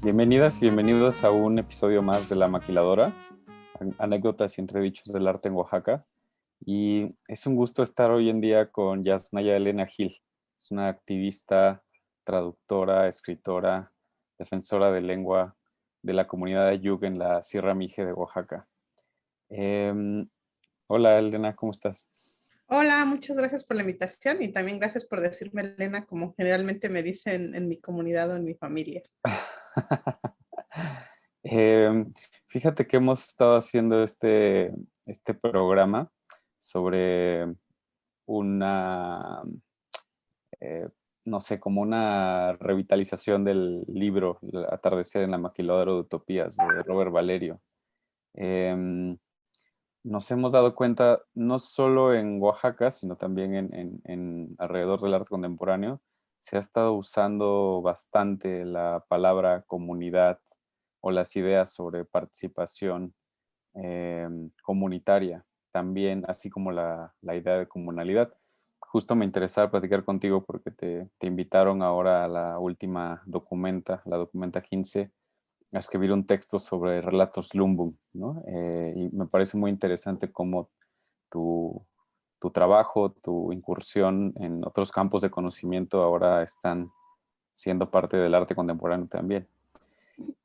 Bienvenidas y bienvenidos a un episodio más de La Maquiladora, anécdotas y entredichos del arte en Oaxaca. Y es un gusto estar hoy en día con Yasnaya Elena Gil. Es una activista, traductora, escritora, defensora de lengua de la comunidad Ayuk en la Sierra Mije de Oaxaca. Em, Hola Elena, ¿cómo estás? Hola, muchas gracias por la invitación y también gracias por decirme Elena, como generalmente me dicen en mi comunidad o en mi familia. Em, Fíjate que hemos estado haciendo este programa sobre una, eh, no sé, como una revitalización del libro El atardecer en la maquiladora de utopías de Robert Valerio. Em, Nos hemos dado cuenta, no solo en Oaxaca, sino también en alrededor del arte contemporáneo, se ha estado usando bastante la palabra comunidad o las ideas sobre participación comunitaria, también así como la idea de comunalidad. Justo me interesaba platicar contigo porque te invitaron ahora a la última documenta, la documenta 15, a escribir un texto sobre relatos Lumbung, ¿no? Y me parece muy interesante cómo tu, tu trabajo, tu incursión en otros campos de conocimiento ahora están siendo parte del arte contemporáneo también.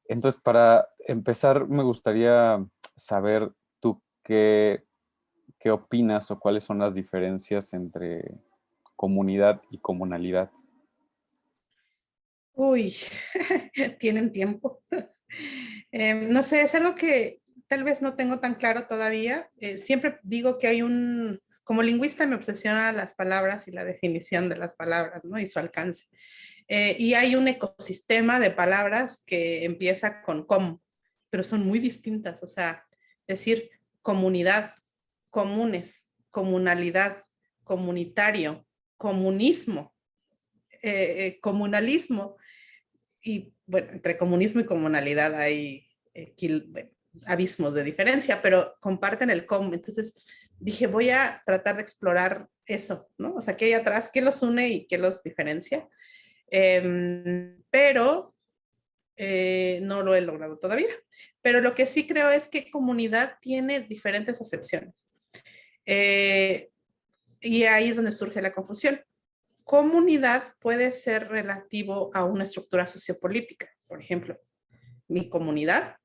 Entonces, para empezar, me gustaría saber tú qué opinas o cuáles son las diferencias entre comunidad y comunalidad. Uy, tienen tiempo. No sé, es algo que tal vez no tengo tan claro todavía. Siempre digo que como lingüista me obsesiona las palabras y la definición de las palabras, ¿no? Y su alcance. Y hay un ecosistema de palabras que empieza con com, pero son muy distintas. O sea, decir comunidad, comunes, comunalidad, comunitario, comunismo, comunalismo. Y bueno, entre comunismo y comunalidad hay bueno, abismos de diferencia, pero comparten el com. Entonces dije, voy a tratar de explorar eso, ¿no? O sea, qué hay atrás, qué los une y qué los diferencia. Pero no lo he logrado todavía. Pero lo que sí creo es que comunidad tiene diferentes acepciones. Eh, y ahí es donde surge la confusión. Comunidad puede ser relativo a una estructura sociopolítica. Por ejemplo, mi comunidad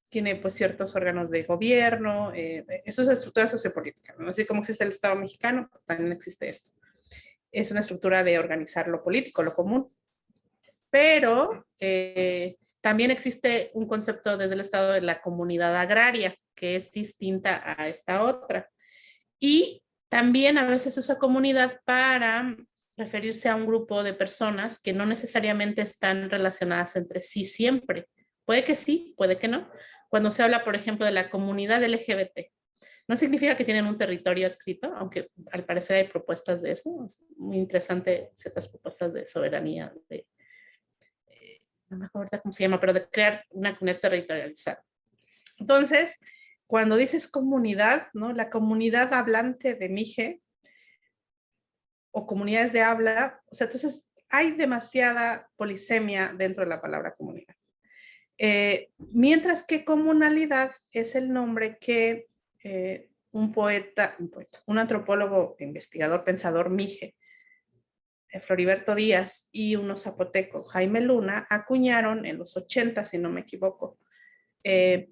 tiene pues ciertos órganos de gobierno, eso es estructura sociopolítica, ¿no? Así como existe el Estado mexicano, también existe esto. Es una estructura de organizar lo político, lo común. Pero también existe un concepto desde el Estado de la comunidad agraria, que es distinta a esta otra. Y también a veces usa comunidad para referirse a un grupo de personas que no necesariamente están relacionadas entre sí siempre. Puede que sí, puede que no. Cuando se habla, por ejemplo, de la comunidad LGBT, no significa que tienen un territorio escrito, aunque al parecer hay propuestas de eso. Es muy interesante ciertas propuestas de soberanía, no me acuerdo cómo se llama, pero de crear una comunidad territorializada. Entonces, cuando dices comunidad, ¿no? La comunidad hablante de Mije o comunidades de habla, o sea, entonces hay demasiada polisemia dentro de la palabra comunidad. Mientras que comunalidad es el nombre que un antropólogo, investigador, pensador Mije, Floriberto Díaz y uno zapoteco, Jaime Luna, acuñaron en los 80, si no me equivoco,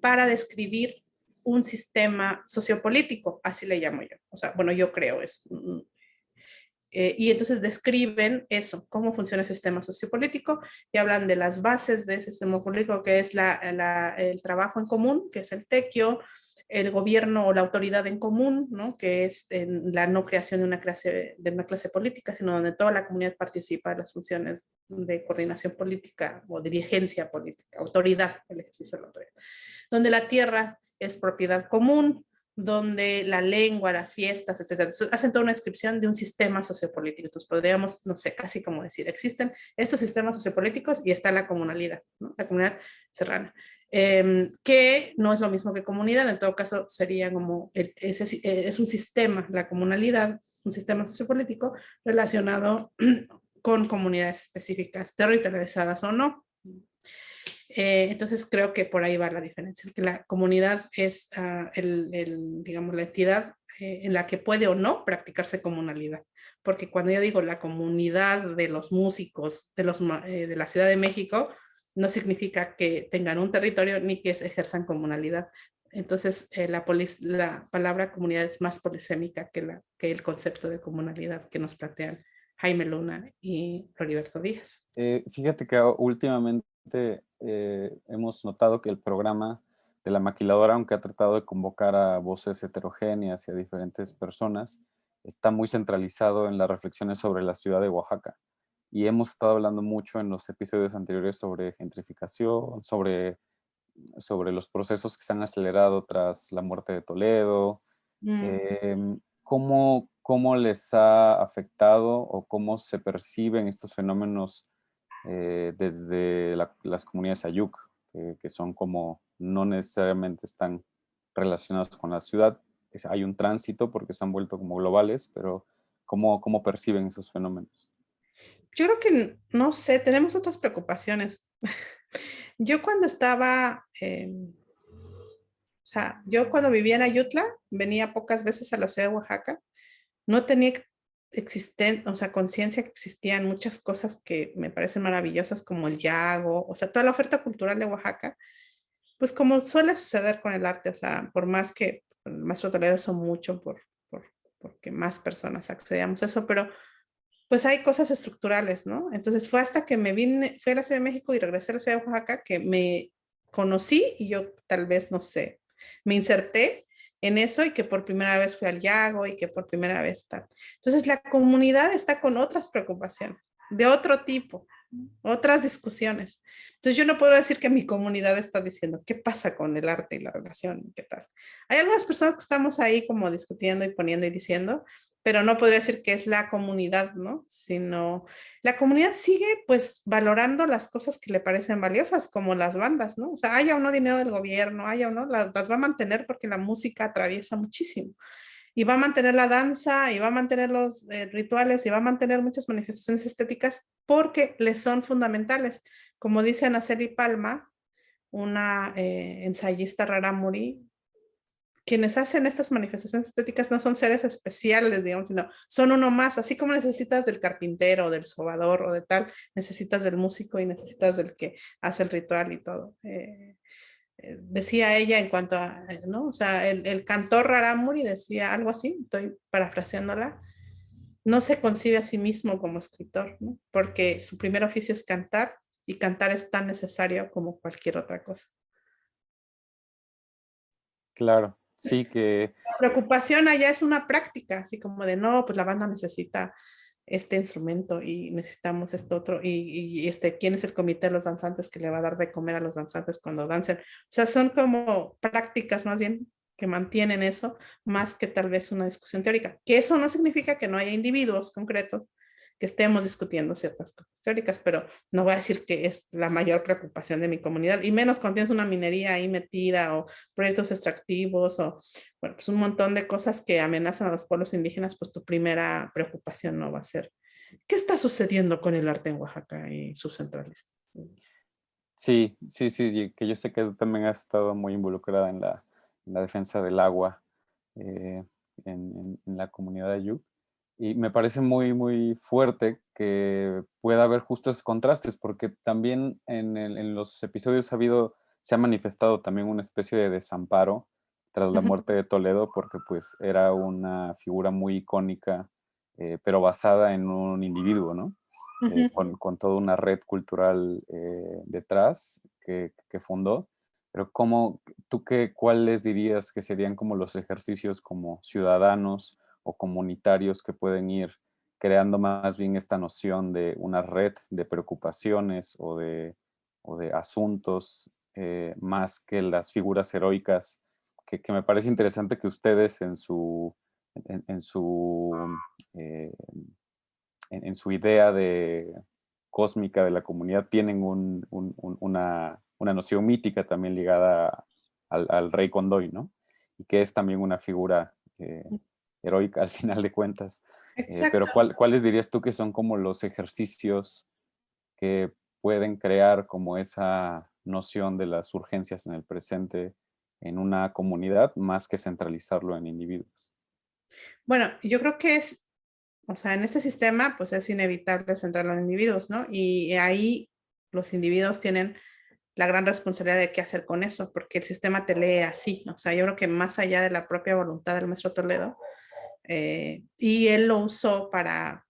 para describir un sistema sociopolítico, así le llamo yo. O sea, bueno, yo creo eso. Y entonces describen eso, cómo funciona el sistema sociopolítico, y hablan de las bases de ese sistema político, que es el trabajo en común, que es el tequio, el gobierno o la autoridad en común, ¿no? Que es la no creación de una clase política, sino donde toda la comunidad participa en las funciones de coordinación política o dirigencia política, autoridad, el ejercicio de la autoridad. Donde la tierra es propiedad común, donde la lengua, las fiestas, etcétera, hacen toda una descripción de un sistema sociopolítico. Entonces podríamos, no sé, casi como decir, existen estos sistemas sociopolíticos y está la comunalidad, ¿no? La comunidad serrana, que no es lo mismo que comunidad, en todo caso sería como, es un sistema, la comunalidad, un sistema sociopolítico relacionado con comunidades específicas, territorializadas o no. Entonces creo que por ahí va la diferencia, que la comunidad es digamos, la entidad en la que puede o no practicarse comunalidad. Porque cuando yo digo la comunidad de los músicos de la Ciudad de México, no significa que tengan un territorio ni que ejerzan comunalidad. Entonces, la palabra comunidad es más polisémica que el concepto de comunalidad que nos plantean Jaime Luna y Floriberto Díaz. Fíjate que últimamente hemos notado que el programa de la maquiladora, aunque ha tratado de convocar a voces heterogéneas y a diferentes personas, está muy centralizado en las reflexiones sobre la ciudad de Oaxaca. Y hemos estado hablando mucho en los episodios anteriores sobre gentrificación, sobre los procesos que se han acelerado tras la muerte de Toledo. Mm. ¿Cómo les ha afectado o cómo se perciben estos fenómenos desde las comunidades Ayuk, que son como no necesariamente están relacionados con la ciudad? Hay un tránsito porque se han vuelto como globales, pero ¿cómo perciben esos fenómenos? Yo creo que, no sé, tenemos otras preocupaciones. Yo cuando estaba, o sea, yo cuando vivía en Ayutla, venía pocas veces a la ciudad de Oaxaca, no tenía o sea, conciencia que existían muchas cosas que me parecen maravillosas como el Yago, o sea, toda la oferta cultural de Oaxaca, pues como suele suceder con el arte, o sea, por más que el Maestro Toledo hizo mucho porque más personas accedíamos a eso, pero pues hay cosas estructurales, ¿no? Entonces fue hasta que fui a la Ciudad de México y regresé a la Ciudad de Oaxaca que me conocí y yo tal vez, no sé, me inserté en eso y que por primera vez fui al Yago y que por primera vez tal. Entonces la comunidad está con otras preocupaciones, de otro tipo, otras discusiones. Entonces yo no puedo decir que mi comunidad está diciendo qué pasa con el arte y la relación, qué tal. Hay algunas personas que estamos ahí como discutiendo y poniendo y diciendo, pero no podría decir que es la comunidad, ¿no? Sino la comunidad sigue pues valorando las cosas que le parecen valiosas, como las bandas, ¿no? O sea, haya o no dinero del gobierno, haya o no, las va a mantener porque la música atraviesa muchísimo. Y va a mantener la danza, y va a mantener los rituales, y va a mantener muchas manifestaciones estéticas porque les son fundamentales. Como dice Anaceli Palma, una ensayista rarámuri, quienes hacen estas manifestaciones estéticas no son seres especiales, digamos, sino son uno más, así como necesitas del carpintero, del sobador o de tal, necesitas del músico y necesitas del que hace el ritual y todo. Decía ella en cuanto a, ¿no? O sea, el cantor Rarámuri decía algo así, estoy parafraseándola, no se concibe a sí mismo como escritor, ¿no? Porque su primer oficio es cantar y cantar es tan necesario como cualquier otra cosa. Claro, sí que La preocupación allá es una práctica, así como de no, pues la banda necesita este instrumento y necesitamos esto otro quién es el comité de los danzantes que le va a dar de comer a los danzantes cuando dancen. O sea, son como prácticas más bien que mantienen eso, más que tal vez una discusión teórica, que eso no significa que no haya individuos concretos que estemos discutiendo ciertas cosas teóricas, pero no voy a decir que es la mayor preocupación de mi comunidad, y menos cuando tienes una minería ahí metida o proyectos extractivos o, bueno, pues un montón de cosas que amenazan a los pueblos indígenas, pues tu primera preocupación no va a ser, ¿qué está sucediendo con el arte en Oaxaca y sus centrales? sí, sí, sí, que yo sé que tú también has estado muy involucrada en la defensa del agua eh, en la comunidad de Ayuk. Y me parece muy, muy fuerte que pueda haber justo esos contrastes, porque también en los episodios se ha manifestado también una especie de desamparo tras la Ujú, muerte de Toledo, porque pues era una figura muy icónica, pero basada en un individuo, ¿no? ujú. Con toda una red cultural detrás que fundó. Pero ¿cuáles dirías que serían como los ejercicios como ciudadanos o comunitarios que pueden ir creando más bien esta noción de una red de preocupaciones o de asuntos más que las figuras heroicas, que me parece interesante que ustedes eh, en su idea cósmica de la comunidad tienen una noción mítica también ligada al rey Condoy, ¿no? Y que es también una figura heroica al final de cuentas. Pero Exacto. ¿cuáles dirías tú que son como los ejercicios que pueden crear como noción de las urgencias en el presente en una comunidad más que centralizarlo en individuos. Bueno, yo creo que es, o sea, en este sistema, pues es inevitable centrarlo en individuos, ¿no? Y ahí los individuos tienen la gran responsabilidad de qué hacer con eso, porque el sistema te lee así. O sea, yo creo que más allá de la propia voluntad del maestro Toledo, y él lo usó para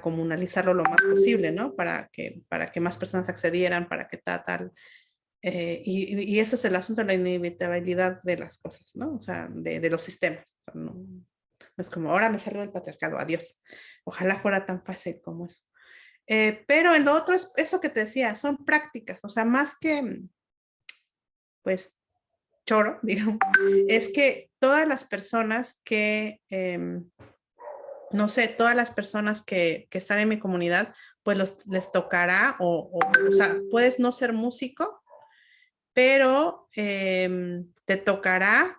comunalizarlo lo más posible, ¿no? Para que más personas accedieran, para que tal. Y ese es el asunto de la inevitabilidad de las cosas, ¿no? O sea, de los sistemas. O sea, no es como, ahora me salgo del patriarcado, adiós. Ojalá fuera tan fácil como eso. Pero en lo otro es eso que te decía, son prácticas, o sea, más que, pues, choro, digamos, es que todas las personas no sé, todas las personas que están en mi comunidad, pues les tocará, o sea, puedes no ser músico, pero te tocará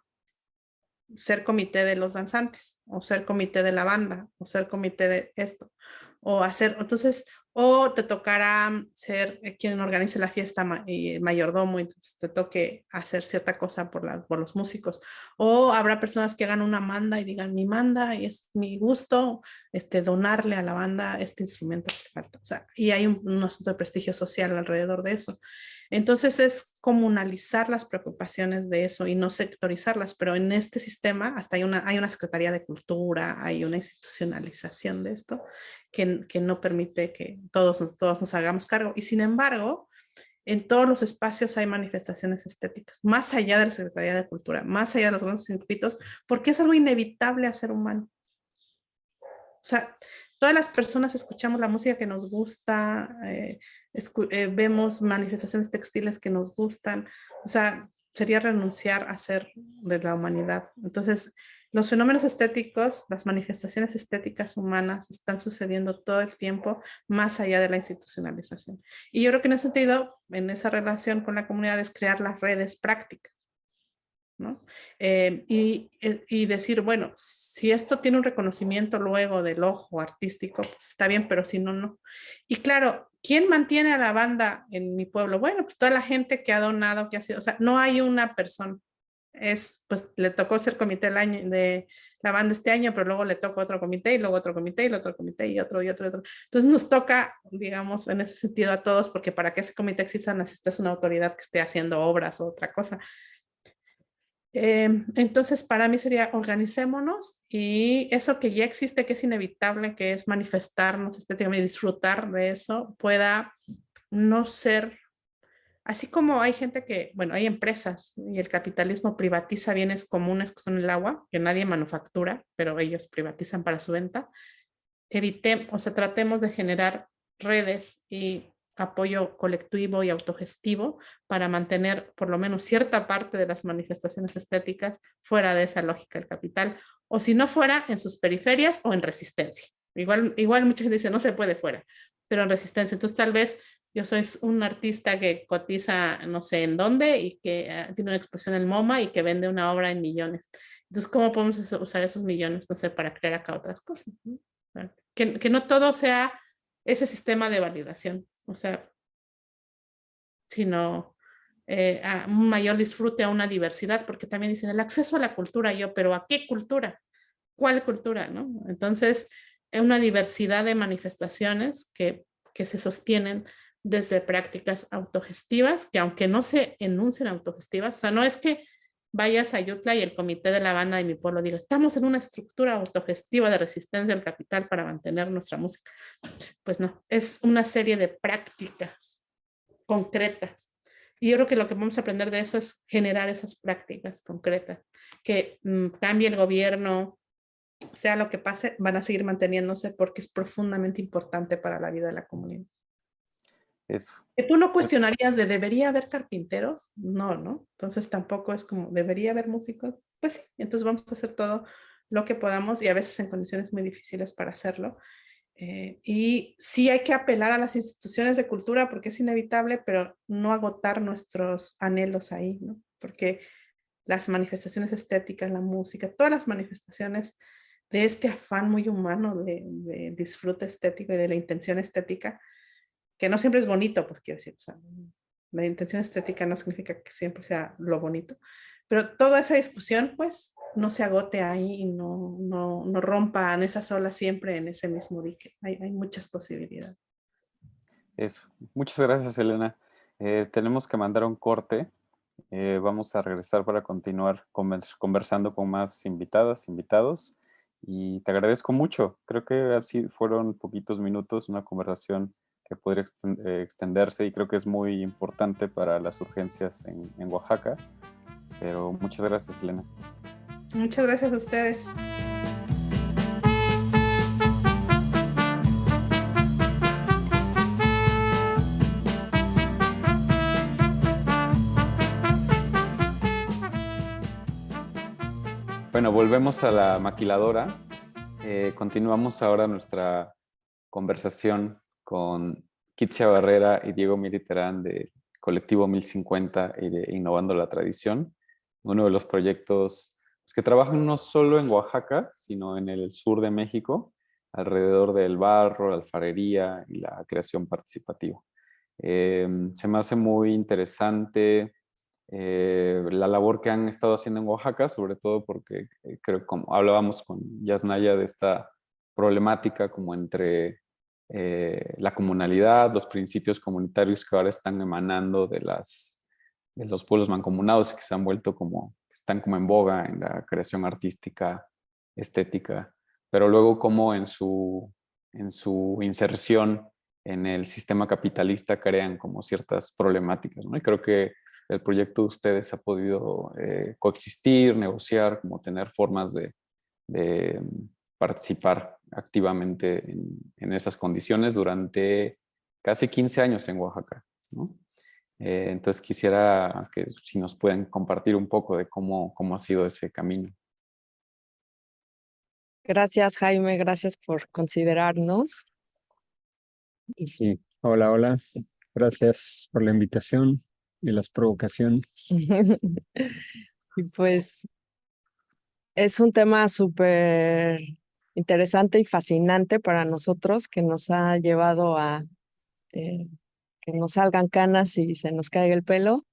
ser comité de los danzantes, o ser comité de la banda, o ser comité de esto, o hacer, entonces, o te tocará ser quien organice la fiesta y mayordomo, entonces te toque hacer cierta cosa por los músicos, o habrá personas que hagan una manda y digan, mi manda y es mi gusto, donarle a la banda este instrumento que falta, o sea, y hay un asunto de prestigio social alrededor de eso. Entonces es comunalizar las preocupaciones de eso y no sectorizarlas, pero en este sistema hasta hay una Secretaría de Cultura, hay una institucionalización de esto que no permite que todos nos hagamos cargo. Y sin embargo, en todos los espacios hay manifestaciones estéticas, más allá de la Secretaría de Cultura, más allá de los grandes circuitos, porque es algo inevitable a ser humano. O sea, todas las personas escuchamos la música que nos gusta, vemos manifestaciones textiles que nos gustan, o sea, sería renunciar a ser de la humanidad. Entonces, los fenómenos estéticos, las manifestaciones estéticas humanas están sucediendo todo el tiempo más allá de la institucionalización. Y yo creo que en ese sentido, en esa relación con la comunidad es crear las redes prácticas. ¿No? Y decir, bueno, si esto tiene un reconocimiento luego del ojo artístico, pues está bien, pero si no, no. Y claro, ¿quién mantiene a la banda en mi pueblo? Bueno, pues toda la gente que ha donado, que ha sido, o sea, no hay una persona. Pues le tocó ser comité de la banda este año, pero luego le tocó otro comité y luego otro comité y otro comité y otro y otro y otro. Entonces nos toca, digamos, en ese sentido a todos, porque para que ese comité exista necesitas una autoridad que esté haciendo obras o otra cosa. Entonces, para mí sería organicémonos y eso que ya existe, que es inevitable, que es manifestarnos estéticamente y disfrutar de eso, pueda no ser, así como hay gente que, bueno, hay empresas y el capitalismo privatiza bienes comunes que son el agua, que nadie manufactura, pero ellos privatizan para su venta. Evitemos, o sea, tratemos de generar redes y apoyo colectivo y autogestivo para mantener por lo menos cierta parte de las manifestaciones estéticas fuera de esa lógica del capital, o si no fuera, en sus periferias o en resistencia. Igual mucha gente dice, no se puede fuera, pero en resistencia. Entonces, tal vez yo soy un artista que cotiza no sé en dónde y que tiene una exposición en el MoMA y que vende una obra en millones. Entonces, ¿cómo podemos usar esos millones, no sé, para crear acá otras cosas? ¿No? Que no todo sea ese sistema de validación, o sea, sino a un mayor disfrute, a una diversidad, porque también dicen el acceso a la cultura, yo, pero ¿a qué cultura? ¿Cuál cultura? ¿No? Entonces, una diversidad de manifestaciones que se sostienen desde prácticas autogestivas, que aunque no se enuncien autogestivas, o sea, no es que vayas a Yutla y el comité de la banda de mi pueblo diga, estamos en una estructura autogestiva de resistencia al capital para mantener nuestra música. Pues no, es una serie de prácticas concretas. Y yo creo que lo que vamos a aprender de eso es generar esas prácticas concretas, que cambie el gobierno, sea lo que pase, van a seguir manteniéndose porque es profundamente importante para la vida de la comunidad. Es, Que tú no cuestionarías de debería haber carpinteros, no, ¿no? Entonces tampoco es como debería haber músicos, pues sí, entonces vamos a hacer todo lo que podamos y a veces en condiciones muy difíciles para hacerlo. Y sí hay que apelar a las instituciones de cultura porque es inevitable, pero no agotar nuestros anhelos ahí, ¿no? Porque las manifestaciones estéticas, la música, todas las manifestaciones de este afán muy humano de disfrute estético y de la intención estética, que no siempre es bonito, pues quiero decir, o sea, la intención estética no significa que siempre sea lo bonito, pero toda esa discusión, pues, no se agote ahí y no rompan esas olas siempre en ese mismo dique. Hay muchas posibilidades. Muchas gracias, Elena. Tenemos que mandar un corte. Vamos a regresar para continuar conversando con más invitadas, invitados. Y te agradezco mucho. Creo que así fueron poquitos minutos, una conversación que podría extenderse y creo que es muy importante para las urgencias en Oaxaca. Pero muchas gracias, Elena. Muchas gracias a ustedes. Bueno, volvemos a la maquiladora. Continuamos ahora nuestra conversación con Kitsia Barrera y Diego Militerán de Colectivo 1050 y de Innovando la Tradición, uno de los proyectos que trabajan no solo en Oaxaca, sino en el sur de México, alrededor del barro, la alfarería y la creación participativa. Se me hace muy interesante la labor que han estado haciendo en Oaxaca, sobre todo porque creo, como hablábamos con Yasnaya, de esta problemática como entre la comunalidad, los principios comunitarios que ahora están emanando de los pueblos mancomunados y que se han vuelto como, están como en boga en la creación artística, estética, pero luego como en su inserción en el sistema capitalista crean como ciertas problemáticas, ¿no? Y creo que el proyecto de ustedes ha podido coexistir, negociar, como tener formas de participar activamente en esas condiciones durante casi 15 años en Oaxaca, ¿no? Entonces quisiera que si nos pueden compartir un poco de cómo ha sido ese camino. Gracias, Jaime, gracias por considerarnos. Sí, hola, hola. Gracias por la invitación y las provocaciones. Y pues es un tema súper interesante y fascinante para nosotros que nos ha llevado a que nos salgan canas y se nos caiga el pelo.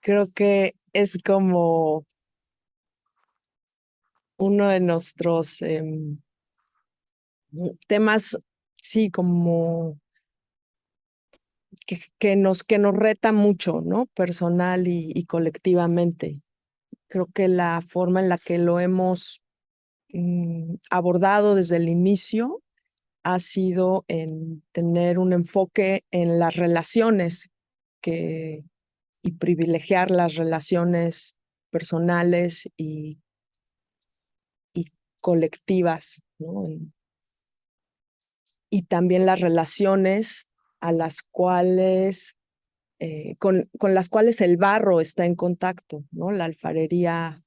Creo que es como uno de nuestros temas, sí, como que nos reta mucho, ¿no? Personal y colectivamente. Creo que la forma en la que lo hemos abordado desde el inicio ha sido en tener un enfoque en las relaciones y privilegiar las relaciones personales y colectivas, ¿no? Y también las relaciones a las cuales, con las cuales el barro está en contacto, ¿no? La alfarería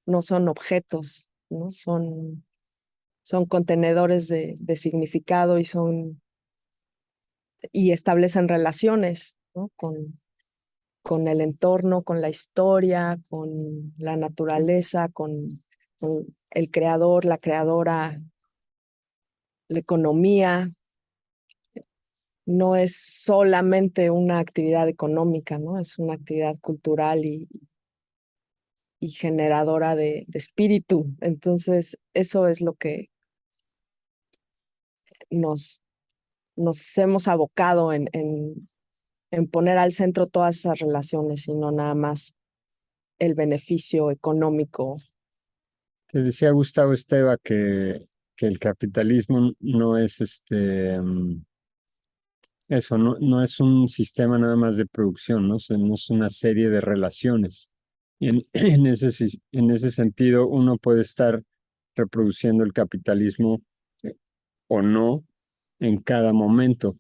no son objetos, ¿no? Son contenedores de significado y establecen relaciones, ¿no? Con el entorno, con la historia, con la naturaleza, con el creador, la creadora, la economía. No es solamente una actividad económica, ¿no? Es una actividad cultural y generadora de espíritu. Entonces, eso es lo que nos hemos abocado en poner al centro todas esas relaciones y no nada más el beneficio económico. Te decía Gustavo Esteva que el capitalismo no es eso, no es un sistema nada más de producción, ¿no? O sea, no es una serie de relaciones. Y en ese sentido, uno puede estar reproduciendo el capitalismo o no en cada momento,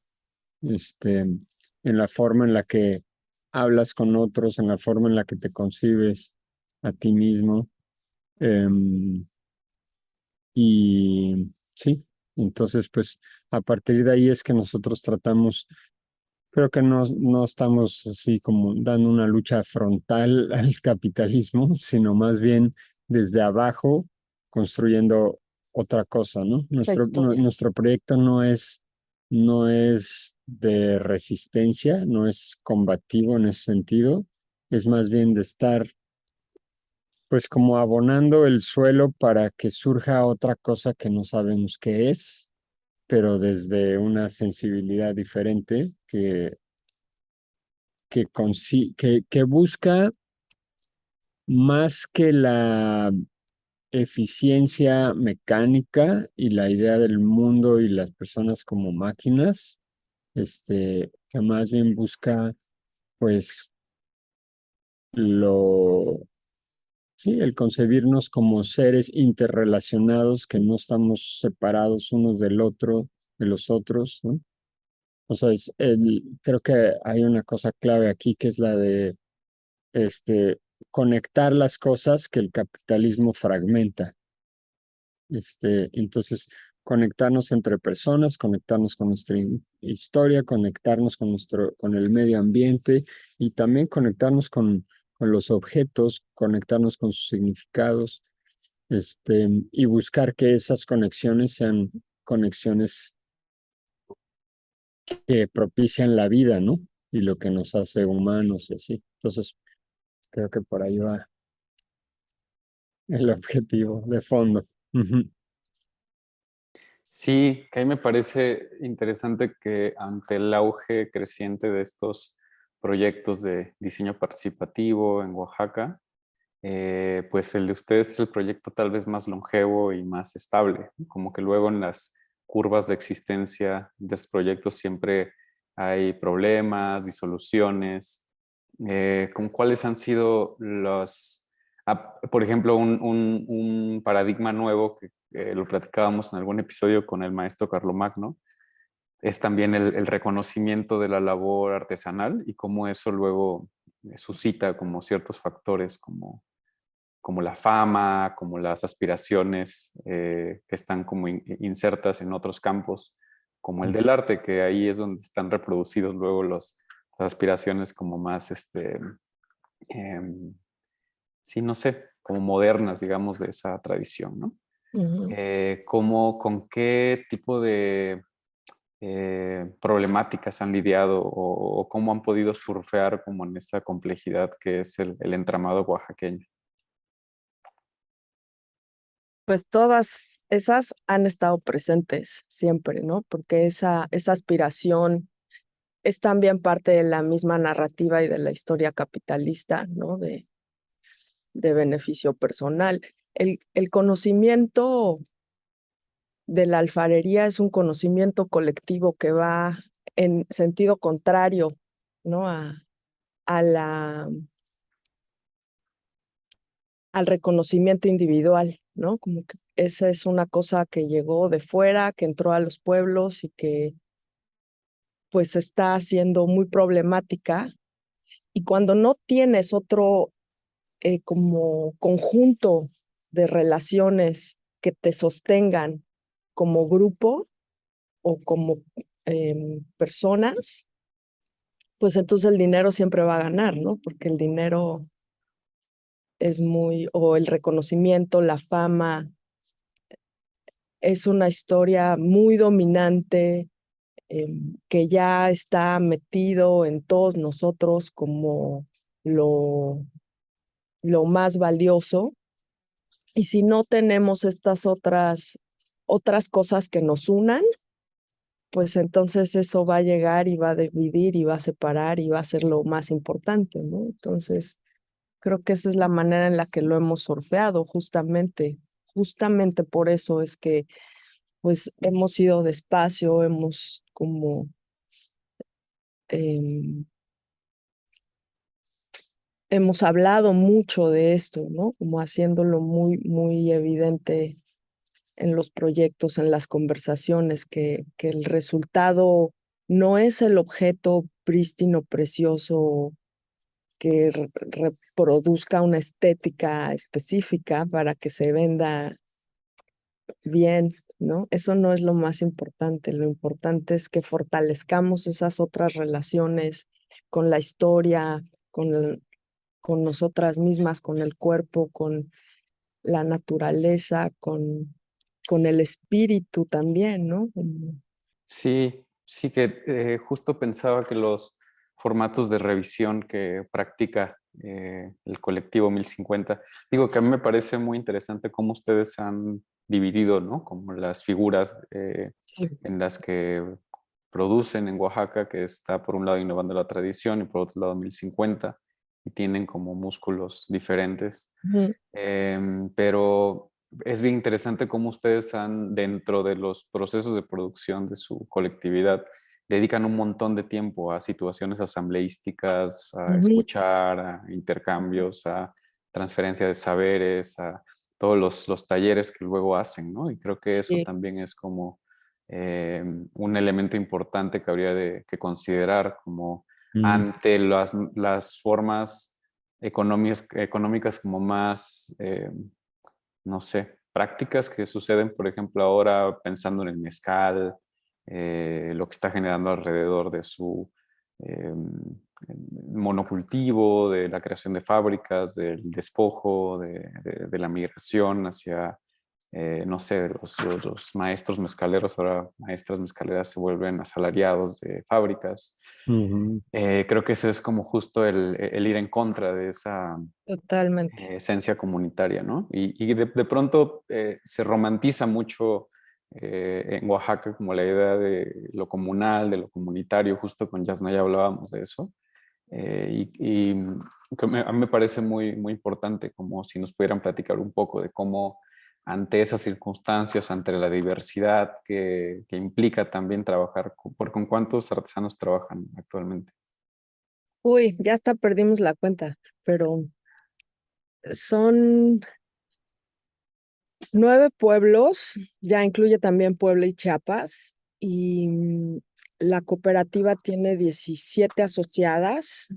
en la forma en la que hablas con otros, en la forma en la que te concibes a ti mismo. Y sí, entonces pues a partir de ahí es que nosotros tratamos, creo que no estamos así como dando una lucha frontal al capitalismo, sino más bien desde abajo construyendo otra cosa, ¿no? Nuestro proyecto no es no es de resistencia, no es combativo en ese sentido, es más bien de estar pues como abonando el suelo para que surja otra cosa que no sabemos qué es, pero desde una sensibilidad diferente que busca más que la eficiencia mecánica y la idea del mundo y las personas como máquinas, que más bien busca pues lo, sí, el concebirnos como seres interrelacionados que no estamos separados unos del otro, de los otros, ¿no? O sea, creo que hay una cosa clave aquí que es la de conectar las cosas que el capitalismo fragmenta. Entonces, conectarnos entre personas, conectarnos con nuestra historia, conectarnos con el medio ambiente y también conectarnos con los objetos, conectarnos con sus significados, y buscar que esas conexiones sean conexiones que propician la vida, ¿no? Y lo que nos hace humanos y así. Entonces, creo que por ahí va el objetivo de fondo. Ujú. Sí, que ahí me parece interesante que ante el auge creciente de estos proyectos de diseño participativo en Oaxaca, pues el de ustedes es el proyecto tal vez más longevo y más estable, ¿no? Como que luego en las curvas de existencia de estos proyectos siempre hay problemas, disoluciones. ¿Con cuáles han sido por ejemplo, un paradigma nuevo que lo platicábamos en algún episodio con el maestro Carlomagno, es también el reconocimiento de la labor artesanal y cómo eso luego suscita como ciertos factores como la fama, como las aspiraciones que están como insertas en otros campos, como el del arte, que ahí es donde están reproducidos luego las aspiraciones como más, em, sí, no sé, como modernas, digamos, de esa tradición, ¿no? Ujú. ¿Con qué tipo de problemáticas han lidiado o cómo han podido surfear como en esa complejidad que es el entramado oaxaqueño? Pues todas esas han estado presentes siempre, ¿no? Porque esa aspiración es también parte de la misma narrativa y de la historia capitalista, ¿no? De beneficio personal. El conocimiento de la alfarería es un conocimiento colectivo que va en sentido contrario, ¿no? A al reconocimiento individual, ¿no? Como que esa es una cosa que llegó de fuera, que entró a los pueblos y que pues está siendo muy problemática. Y cuando no tienes otro como conjunto de relaciones que te sostengan como grupo o como personas, pues entonces el dinero siempre va a ganar, ¿no? Porque el dinero es o el reconocimiento, la fama, es una historia muy dominante que ya está metido en todos nosotros como lo más valioso. Y si no tenemos estas otras cosas que nos unan, pues entonces eso va a llegar y va a dividir y va a separar y va a ser lo más importante, ¿no? Entonces, creo que esa es la manera en la que lo hemos surfeado, justamente por eso es que pues hemos ido despacio, hemos como em, hemos hablado mucho de esto, ¿no? Como haciéndolo muy, muy evidente en los proyectos, en las conversaciones, que el resultado no es el objeto prístino, precioso, que reproduzca una estética específica para que se venda bien, ¿no? Eso no es lo más importante. Lo importante es que fortalezcamos esas otras relaciones con la historia, con nosotras mismas, con el cuerpo, con la naturaleza, con el espíritu también, ¿no? Sí, Sí, que justo pensaba que los formatos de revisión que practica el colectivo 1050, digo que a mí me parece muy interesante cómo ustedes han dividido, ¿no? Como las figuras Sí. en las que producen en Oaxaca, que está por un lado innovando la tradición y por otro lado 1050, y tienen como músculos diferentes. Ujú. Pero es bien interesante cómo ustedes han, dentro de los procesos de producción de su colectividad, dedican un montón de tiempo a situaciones asambleísticas, a Ujú. escuchar, a intercambios, a transferencia de saberes, a todos los talleres que luego hacen, ¿no? Y creo que eso Sí. también es como un elemento importante que habría que considerar como Mm, ante las formas económicas como más, no sé, prácticas que suceden, por ejemplo, ahora pensando en el mezcal, lo que está generando alrededor de su eh, monocultivo, de la creación de fábricas, del despojo, de la migración hacia, no sé, los maestros mezcaleros, ahora maestras mezcaleras se vuelven asalariados de fábricas. ujú. Creo que eso es como justo el ir en contra de esa Totalmente. esencia comunitaria, ¿no? Y de pronto se romantiza mucho en Oaxaca como la idea de lo comunal, de lo comunitario, justo con Yasna ya hablábamos de eso. A mí me parece muy, muy importante como si nos pudieran platicar un poco de cómo ante esas circunstancias, ante la diversidad que implica también trabajar, ¿con cuántos artesanos trabajan actualmente? Uy, ya hasta perdimos la cuenta, pero son 9 pueblos, ya incluye también Puebla y Chiapas, y la cooperativa tiene 17 asociadas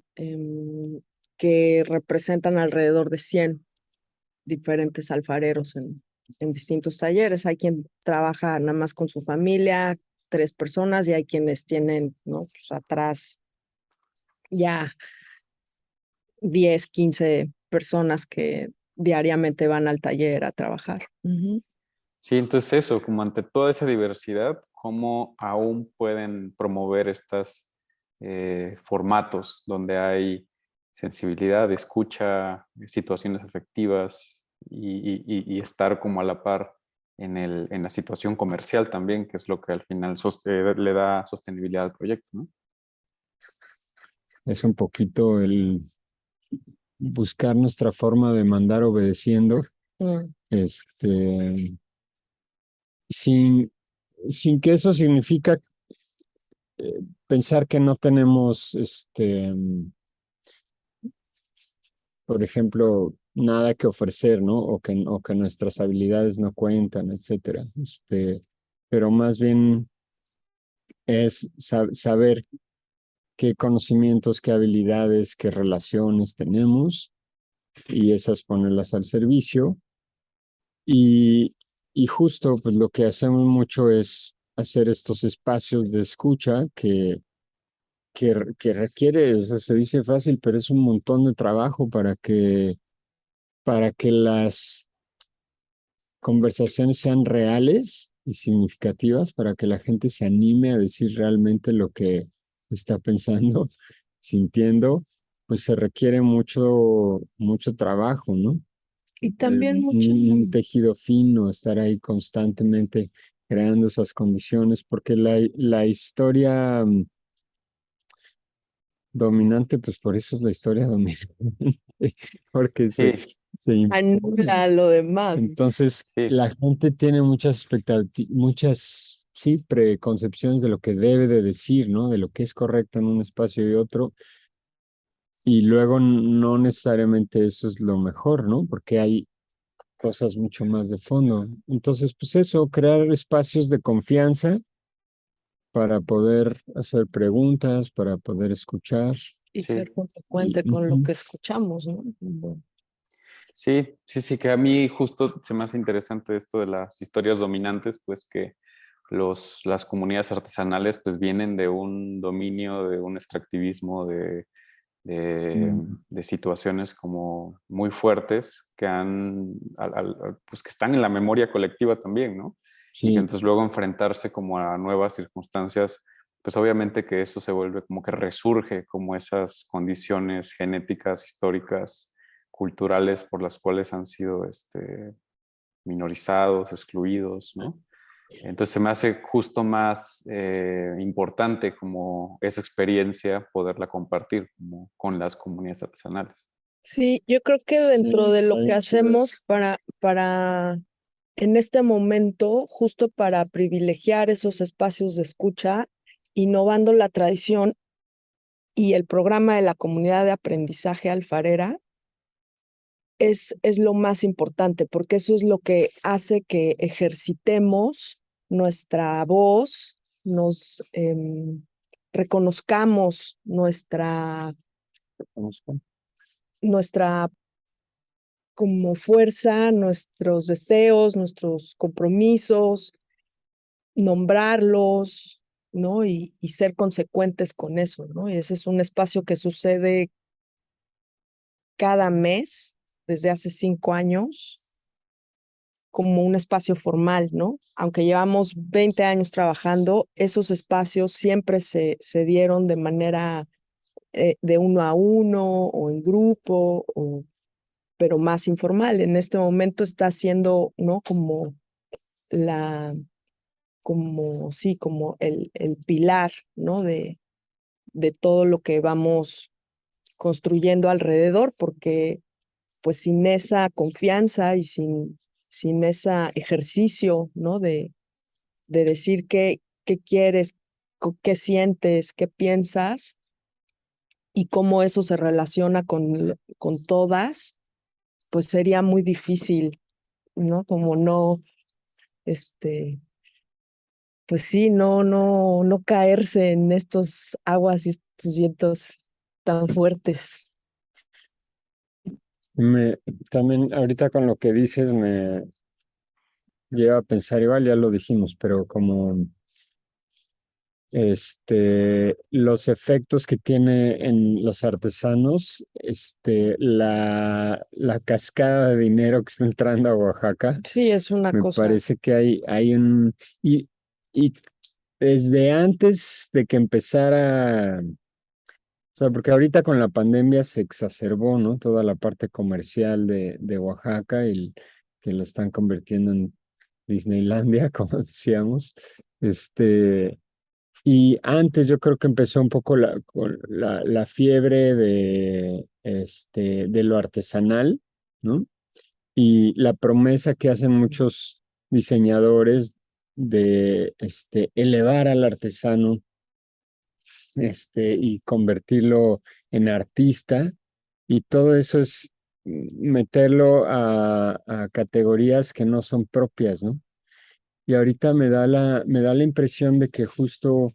que representan alrededor de 100 diferentes alfareros en distintos talleres. Hay quien trabaja nada más con su familia, 3 personas, y hay quienes tienen, ¿no? Pues atrás ya 10, 15 personas que diariamente van al taller a trabajar. Ujú. Sí, entonces eso, como ante toda esa diversidad, ¿cómo aún pueden promover estos formatos donde hay sensibilidad, escucha, situaciones afectivas y estar como a la par en la situación comercial también, que es lo que al final le da sostenibilidad al proyecto, ¿no? Es un poquito el buscar nuestra forma de mandar obedeciendo, Mm. este, sin, sin que eso significa pensar que no tenemos, por ejemplo, nada que ofrecer, ¿no? O que nuestras habilidades no cuentan, etcétera. Pero más bien es saber qué conocimientos, qué habilidades, qué relaciones tenemos y esas ponerlas al servicio. Y, y justo, pues lo que hacemos mucho es hacer estos espacios de escucha que requiere, o sea, se dice fácil, pero es un montón de trabajo para que las conversaciones sean reales y significativas, para que la gente se anime a decir realmente lo que está pensando, sintiendo, pues se requiere mucho, mucho trabajo, ¿no? Y también mucho, Un tejido fino, estar ahí constantemente creando esas condiciones, porque la historia dominante, pues por eso es la historia dominante, porque Sí, se impone. anula lo demás. Entonces, sí. la gente tiene muchas expectativas, muchas, sí, preconcepciones de lo que debe de decir, ¿no? De lo que es correcto en un espacio y otro, y luego no necesariamente eso es lo mejor, ¿no? Porque hay cosas mucho más de fondo. Entonces, pues eso, crear espacios de confianza para poder hacer preguntas, para poder escuchar. Y Sí, ser consecuente con lo Ujú. que escuchamos, ¿no? Bueno. sí, sí, sí, que a mí justo se me hace interesante esto de las historias dominantes, pues que las comunidades artesanales pues vienen de un dominio, de un extractivismo, de, Mm, de situaciones como muy fuertes que pues que están en la memoria colectiva también, ¿no? Y que sí, entonces luego enfrentarse como a nuevas circunstancias pues obviamente que eso se vuelve como que resurge como esas condiciones genéticas, históricas, culturales por las cuales han sido minorizados, excluidos, ¿no? Entonces se me hace justo más importante como esa experiencia poderla compartir como con las comunidades artesanales. Sí, yo creo que dentro Sí, de está lo que bien chido eso. hacemos para en este momento, justo para privilegiar esos espacios de escucha, innovando la tradición y el programa de la comunidad de aprendizaje alfarera es lo más importante, porque eso es lo que hace que ejercitemos nuestra voz, nos reconozcamos nuestra como fuerza, nuestros deseos, nuestros compromisos, nombrarlos, ¿no? Y ser consecuentes con eso, ¿no? Y ese es un espacio que sucede cada mes desde hace 5 años como un espacio formal, ¿no? Aunque llevamos 20 años trabajando, esos espacios siempre se dieron de manera de uno a uno o en grupo, pero más informal. En este momento está siendo, ¿no? Como el pilar, ¿no? De todo lo que vamos construyendo alrededor, porque pues sin esa confianza y sin ese ejercicio, ¿no? De decir qué quieres, qué sientes, qué piensas y cómo eso se relaciona con todas, pues sería muy difícil, ¿no? Como no, pues sí, no caerse en estos aguas y estos vientos tan fuertes. Me, también ahorita con lo que dices me lleva a pensar, igual ya lo dijimos, pero como los efectos que tiene en los artesanos, la cascada de dinero que está entrando a Oaxaca, Sí, es una me cosa. parece que hay y desde antes de que empezara, o sea, porque ahorita con la pandemia se exacerbó, ¿no? Toda la parte comercial de Oaxaca y que lo están convirtiendo en Disneylandia, como decíamos. Y antes yo creo que empezó un poco con la fiebre de lo artesanal, ¿no? Y la promesa que hacen muchos diseñadores de elevar al artesano y convertirlo en artista. Y todo eso es meterlo a categorías que no son propias, ¿no? Y ahorita me da la impresión de que justo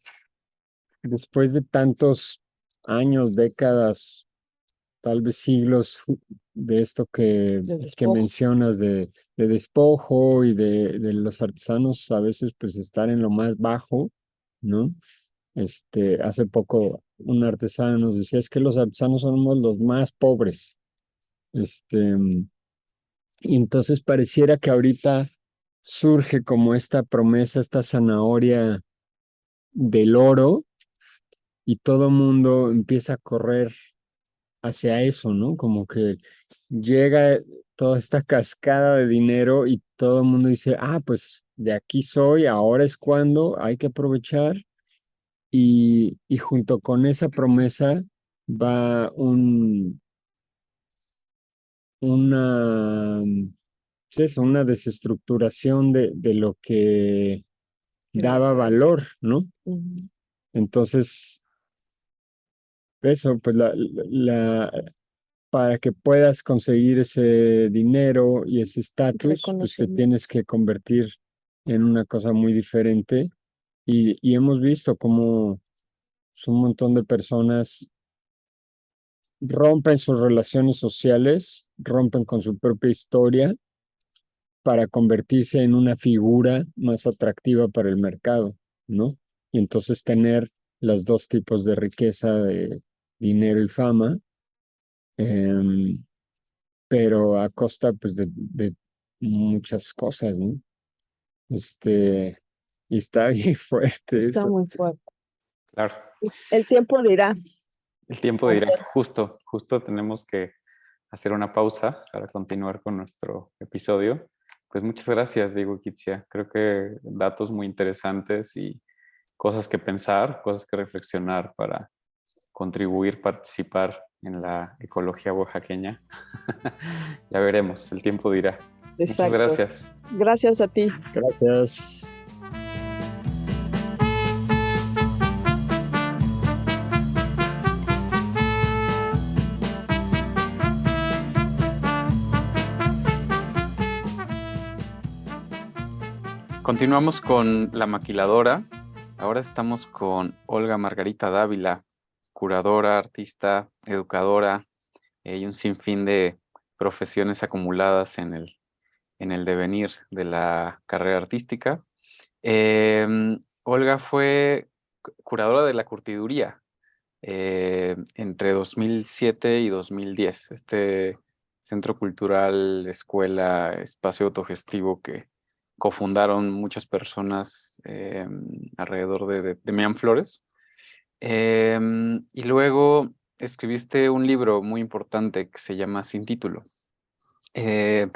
después de tantos años, décadas, tal vez siglos de esto Del que despojo. mencionas de despojo y de los artesanos a veces pues estar en lo más bajo, ¿no? Hace poco un artesano nos decía, es que los artesanos somos los más pobres. Y entonces pareciera que ahorita surge como esta promesa, esta zanahoria del oro y todo mundo empieza a correr hacia eso, ¿no? Como que llega toda esta cascada de dinero y todo el mundo dice, ah, pues de aquí soy, ahora es cuando hay que aprovechar. Y junto con esa promesa va una, pues eso, una desestructuración de lo que De la daba raíz. valor, ¿no? Ujú. Entonces, eso, pues para que puedas conseguir ese dinero y ese estatus, pues te Reconocimiento. tienes que convertir en una cosa muy diferente. Y hemos visto cómo un montón de personas rompen sus relaciones sociales, rompen con su propia historia para convertirse en una figura más atractiva para el mercado, ¿no? Y entonces tener los dos tipos de riqueza, de dinero y fama, em, pero a costa pues de muchas cosas, ¿no? Y está bien fuerte Está esto. muy fuerte. Claro, El tiempo dirá. el tiempo dirá, justo tenemos que hacer una pausa para continuar con nuestro episodio. Pues muchas gracias, Diego Kitsia. Creo que datos muy interesantes y cosas que pensar, cosas que reflexionar para contribuir, participar en la ecología oaxaqueña. Ya veremos, el tiempo dirá. Muchas Exacto. gracias. Gracias a ti. Gracias. Continuamos con La Maquiladora. Ahora estamos con Olga Margarita Dávila, curadora, artista, educadora y un sinfín de profesiones acumuladas en el devenir de la carrera artística. Olga fue curadora de la curtiduría entre 2007 y 2010. Este centro cultural, escuela, espacio autogestivo que cofundaron muchas personas alrededor de Demián Flores. Y luego escribiste un libro muy importante que se llama Sin título. Me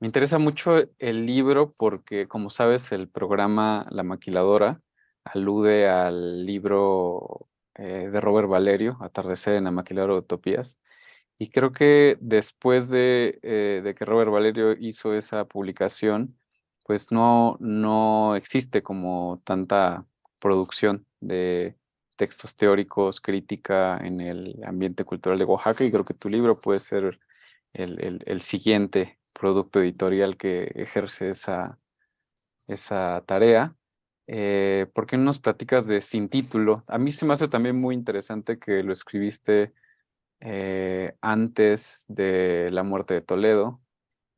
interesa mucho el libro porque, como sabes, el programa La Maquiladora alude al libro de Robert Valerio, Atardecer en la Maquiladora de Utopías. Y creo que después de que Robert Valerio hizo esa publicación, pues no existe como tanta producción de textos teóricos, crítica en el ambiente cultural de Oaxaca, y creo que tu libro puede ser el siguiente producto editorial que ejerce esa tarea. ¿Por qué no nos platicas de Sin Título? A mí se me hace también muy interesante que lo escribiste antes de la muerte de Toledo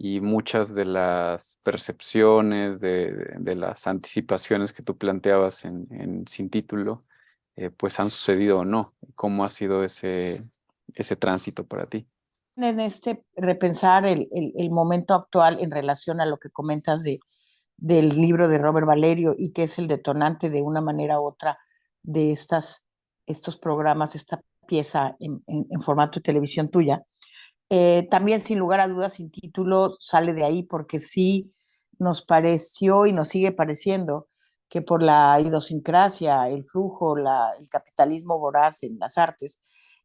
y muchas de las percepciones, de las anticipaciones que tú planteabas en Sin Título, pues han sucedido o no. ¿Cómo ha sido ese tránsito para ti? En este repensar el momento actual en relación a lo que comentas del libro de Robert Valerio y que es el detonante de una manera u otra de estos programas, esta pieza en formato de televisión tuya. También, sin lugar a dudas, Sin Título sale de ahí porque sí nos pareció y nos sigue pareciendo que por la idiosincrasia, el flujo, el capitalismo voraz en las artes,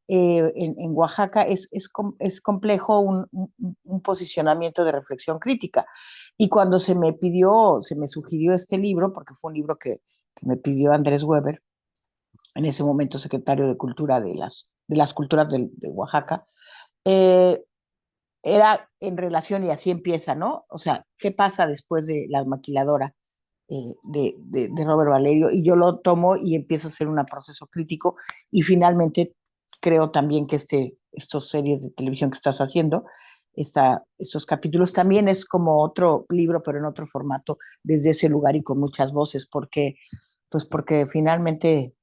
en Oaxaca es complejo un posicionamiento de reflexión crítica. Y cuando se me sugirió este libro, porque fue un libro que me pidió Andrés Weber, en ese momento secretario de Cultura de las Culturas de Oaxaca, eh, era en relación, y así empieza, ¿no? O sea, ¿qué pasa después de La Maquiladora de Robert Valerio? Y yo lo tomo y empiezo a hacer un proceso crítico y finalmente creo también que estos series de televisión que estás haciendo, estos capítulos también es como otro libro, pero en otro formato, desde ese lugar y con muchas voces, porque finalmente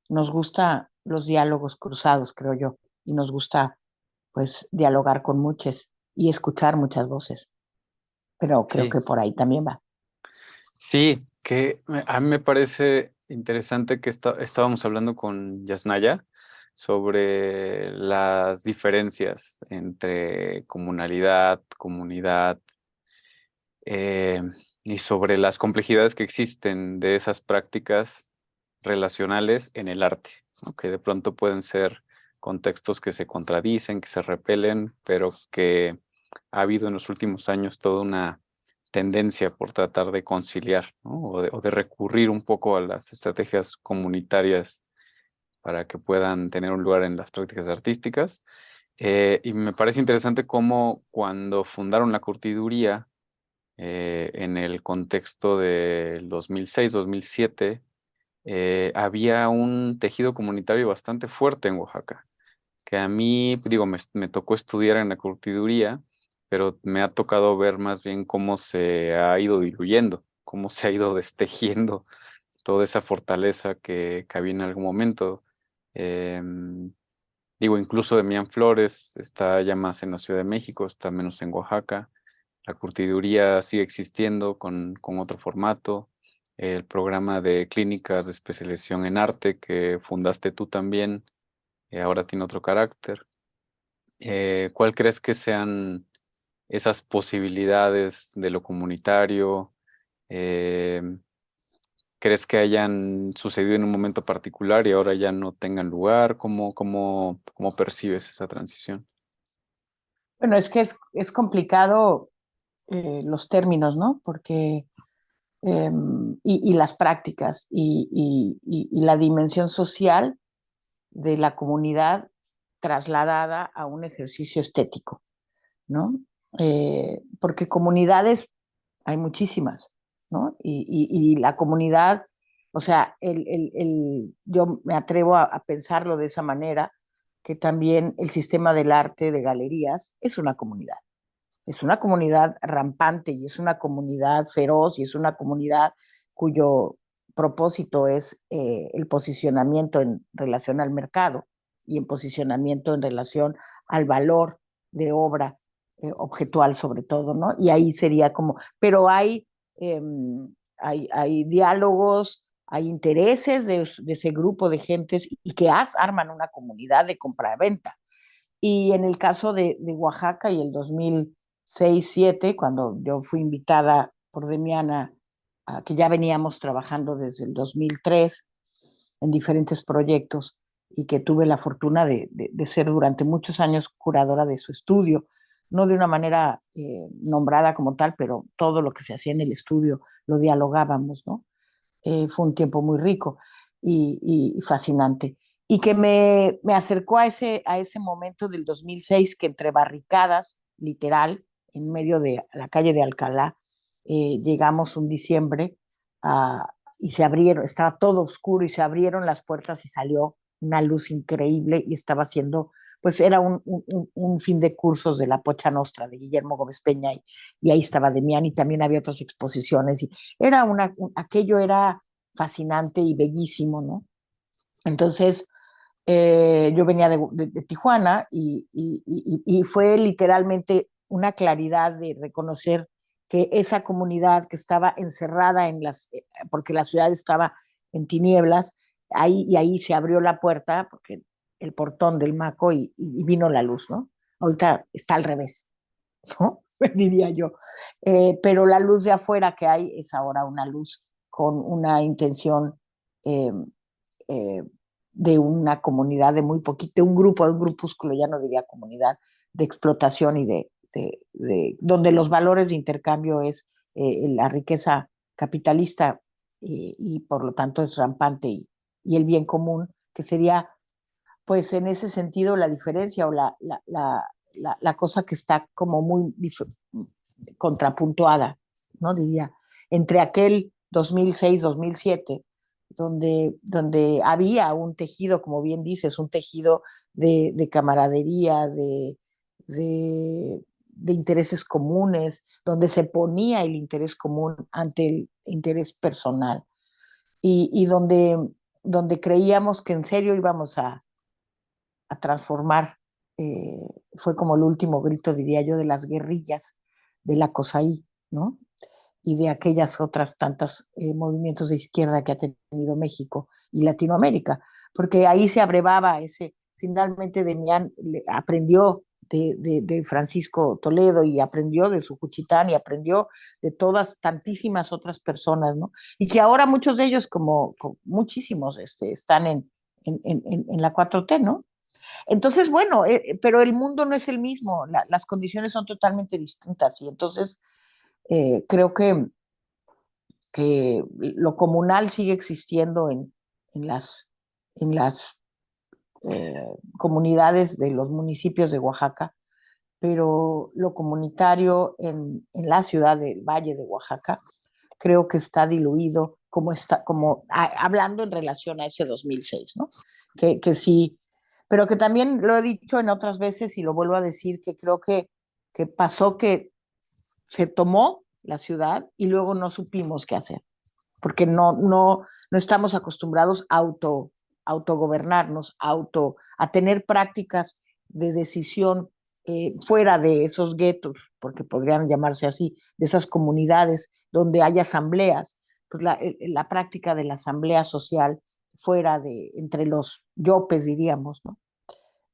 nos gusta los diálogos cruzados, creo yo, y nos gusta pues dialogar con muchos y escuchar muchas voces. Pero creo Sí, que por ahí también va. sí, a mí me parece interesante que estábamos hablando con Yasnaya sobre las diferencias entre comunalidad, comunidad, eh, y sobre las complejidades que existen de esas prácticas relacionales en el arte, ¿no? Que de pronto pueden ser contextos que se contradicen, que se repelen, pero que ha habido en los últimos años toda una tendencia por tratar de conciliar, ¿no? O de recurrir un poco a las estrategias comunitarias para que puedan tener un lugar en las prácticas artísticas. Y me parece interesante cómo cuando fundaron la curtiduría, en el contexto del 2006-2007, había un tejido comunitario bastante fuerte en Oaxaca, que a mí, digo, me tocó estudiar en la curtiduría, pero me ha tocado ver más bien cómo se ha ido diluyendo, cómo se ha ido destejiendo toda esa fortaleza que había en algún momento. Em, Digo, incluso Demián Flores está ya más en la Ciudad de México, está menos en Oaxaca. La curtiduría sigue existiendo con otro formato. el programa de clínicas de especialización en arte que fundaste tú también, ahora tiene otro carácter. ¿Cuál crees que sean esas posibilidades de lo comunitario? Eh, ¿Crees que hayan sucedido en un momento particular y ahora ya no tengan lugar? ¿Cómo percibes esa transición? Bueno, es que es complicado los términos, ¿no? Porque, y las prácticas y la dimensión social de la comunidad trasladada a un ejercicio estético, ¿no? Porque comunidades hay muchísimas, ¿no? Y la comunidad, o sea, yo me atrevo a pensarlo de esa manera, que también el sistema del arte de galerías es una comunidad rampante y es una comunidad feroz y es una comunidad cuyo propósito es el posicionamiento en relación al mercado y en posicionamiento en relación al valor de obra objetual sobre todo, ¿no? Y ahí sería como, pero eh, hay diálogos, hay intereses de ese grupo de gentes y que arman una comunidad de compra-venta. Y en el caso de Oaxaca y el 2006-2007, cuando yo fui invitada por Demiana, que ya veníamos trabajando desde el 2003 en diferentes proyectos y que tuve la fortuna de ser durante muchos años curadora de su estudio, no de una manera nombrada como tal, pero todo lo que se hacía en el estudio lo dialogábamos, ¿no? Fue un tiempo muy rico y fascinante. Y que me acercó a ese momento del 2006 que entre barricadas, literal, en medio de la calle de Alcalá, llegamos un diciembre y se abrieron, estaba todo oscuro y se abrieron las puertas y salió una luz increíble y estaba haciendo, pues era un fin de cursos de la Pocha Nostra de Guillermo Gómez Peña y ahí estaba Demián y también había otras exposiciones y era aquello era fascinante y bellísimo, ¿no? Entonces, yo venía de Tijuana y fue literalmente una claridad de reconocer que esa comunidad que estaba encerrada porque la ciudad estaba en tinieblas, ahí se abrió la puerta, porque el portón del Maco y vino la luz, ¿no? Ahorita está al revés, ¿no? Diría yo. Pero la luz de afuera que hay es ahora una luz con una intención eh, eh, de una comunidad de muy poquito, de un grupo, de un grupúsculo, ya no diría comunidad, de explotación y donde los valores de intercambio es la riqueza capitalista y por lo tanto es rampante y el bien común, que sería pues en ese sentido la diferencia o la cosa que está como muy contrapuntuada, ¿no? Diría, entre aquel 2006-2007, donde había un tejido, como bien dices, un tejido de camaradería, de intereses comunes, donde se ponía el interés común ante el interés personal y donde creíamos que en serio íbamos a transformar, eh, fue como el último grito, diría yo, de las guerrillas de la COSAI, ¿no? Y de aquellas otras tantas movimientos de izquierda que ha tenido México y Latinoamérica, porque ahí se abrevaba finalmente Demián aprendió de Francisco Toledo y aprendió de su Juchitán y aprendió de todas tantísimas otras personas, ¿no? Y que ahora muchos de ellos, como muchísimos, están en la 4T, ¿no? Entonces, bueno, pero el mundo no es el mismo, las condiciones son totalmente distintas y entonces creo que lo comunal sigue existiendo en las comunidades de los municipios de Oaxaca, pero lo comunitario en la ciudad del Valle de Oaxaca creo que está diluido, hablando en relación a ese 2006, ¿no? Que sí, pero que también lo he dicho en otras veces y lo vuelvo a decir, que creo que pasó que se tomó la ciudad y luego no supimos qué hacer, porque no estamos acostumbrados a autogobernarnos, a tener prácticas de decisión fuera de esos guetos, porque podrían llamarse así, de esas comunidades donde hay asambleas, pues la práctica de la asamblea social fuera entre los yopes, diríamos, ¿no?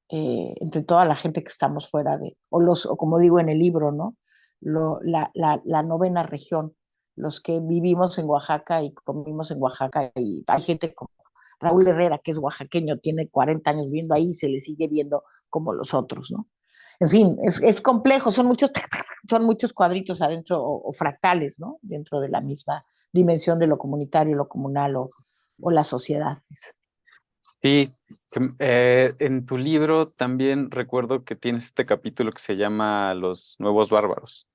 Entre toda la gente que estamos fuera o como digo en el libro, ¿no? La novena región, los que vivimos en Oaxaca y comimos en Oaxaca, y hay gente como Raúl Herrera, que es oaxaqueño, tiene 40 años viviendo ahí y se le sigue viendo como los otros, ¿no? En fin, es complejo, son muchos cuadritos adentro o fractales, ¿no? Dentro de la misma dimensión de lo comunitario, lo comunal o las sociedades. Sí, en tu libro también recuerdo que tienes este capítulo que se llama Los Nuevos Bárbaros,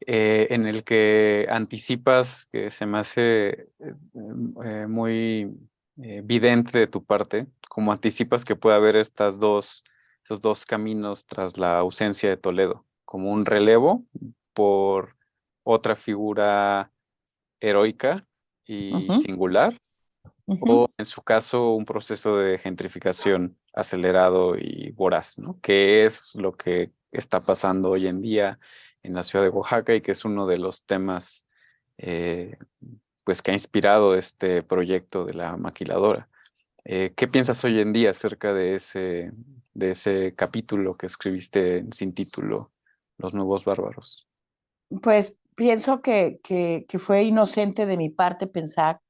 en el que anticipas, que se me hace muy vidente de tu parte, como anticipas que puede haber esos dos caminos tras la ausencia de Toledo, como un relevo por otra figura heroica y Ujú, singular, o ujú. en su caso un proceso de gentrificación acelerado y voraz, ¿no? Que es lo que está pasando hoy en día en la ciudad de Oaxaca y que es uno de los temas eh, pues que ha inspirado este proyecto de la maquiladora. ¿Qué piensas hoy en día acerca de ese capítulo que escribiste sin título, Los Nuevos Bárbaros? Pues pienso que fue inocente de mi parte pensar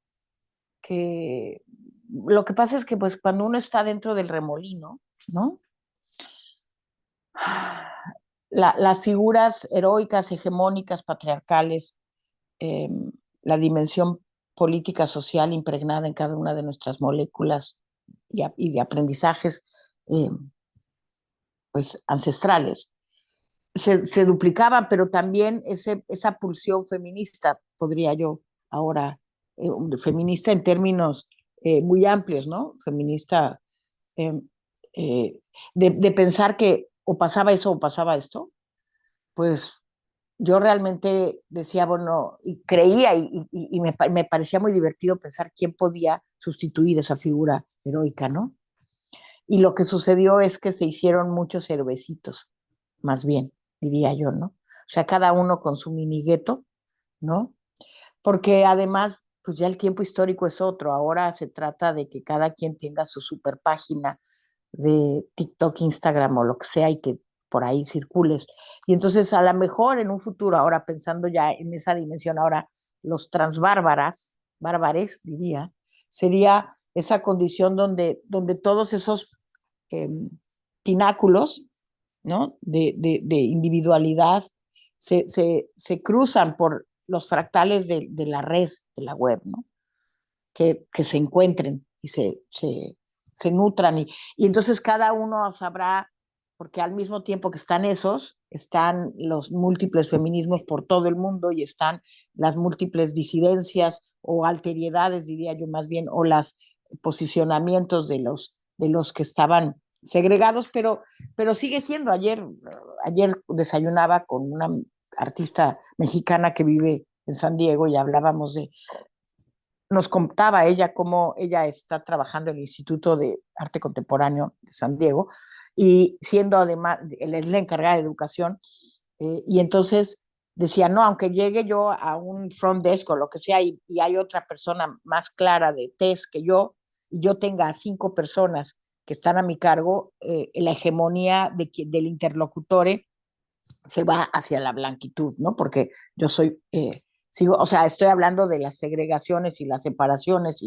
que lo que pasa es que pues cuando uno está dentro del remolino, ¿no? Las figuras heroicas, hegemónicas, patriarcales, eh, la dimensión política social impregnada en cada una de nuestras moléculas y de aprendizajes eh, pues ancestrales, se duplicaban, pero también esa pulsión feminista, podría yo ahora, feminista en términos muy amplios, ¿no? Feminista eh, de pensar que o pasaba eso o pasaba esto, pues yo realmente decía, bueno, y creía y me parecía muy divertido pensar quién podía sustituir esa figura heroica, ¿no? Y lo que sucedió es que se hicieron muchos héroecitos, más bien, diría yo, ¿no? O sea, cada uno con su minigueto, ¿no? Porque además, pues ya el tiempo histórico es otro. Ahora se trata de que cada quien tenga su super página de TikTok, Instagram o lo que sea y que por ahí circules. Y entonces a lo mejor en un futuro, ahora pensando ya en esa dimensión, ahora los bárbares diría, sería esa condición donde todos esos eh, pináculos, ¿no? De individualidad se cruzan por los fractales de la red, de la web, ¿no? Que se encuentren y se nutran. Y entonces cada uno sabrá, porque al mismo tiempo que están esos, están los múltiples feminismos por todo el mundo y están las múltiples disidencias o alteriedades, diría yo más bien, o los posicionamientos de los que estaban segregados, pero sigue siendo. Ayer desayunaba con una artista mexicana que vive en San Diego y hablábamos nos contaba ella cómo ella está trabajando en el Instituto de Arte Contemporáneo de San Diego y siendo además, él es la encargada de educación, y entonces decía, no, aunque llegue yo a un front desk o lo que sea y hay otra persona más clara de test que y yo tenga 5 personas que están a mi cargo, la hegemonía del interlocutor se va hacia la blanquitud, ¿no? Porque yo o sea, estoy hablando de las segregaciones y las separaciones.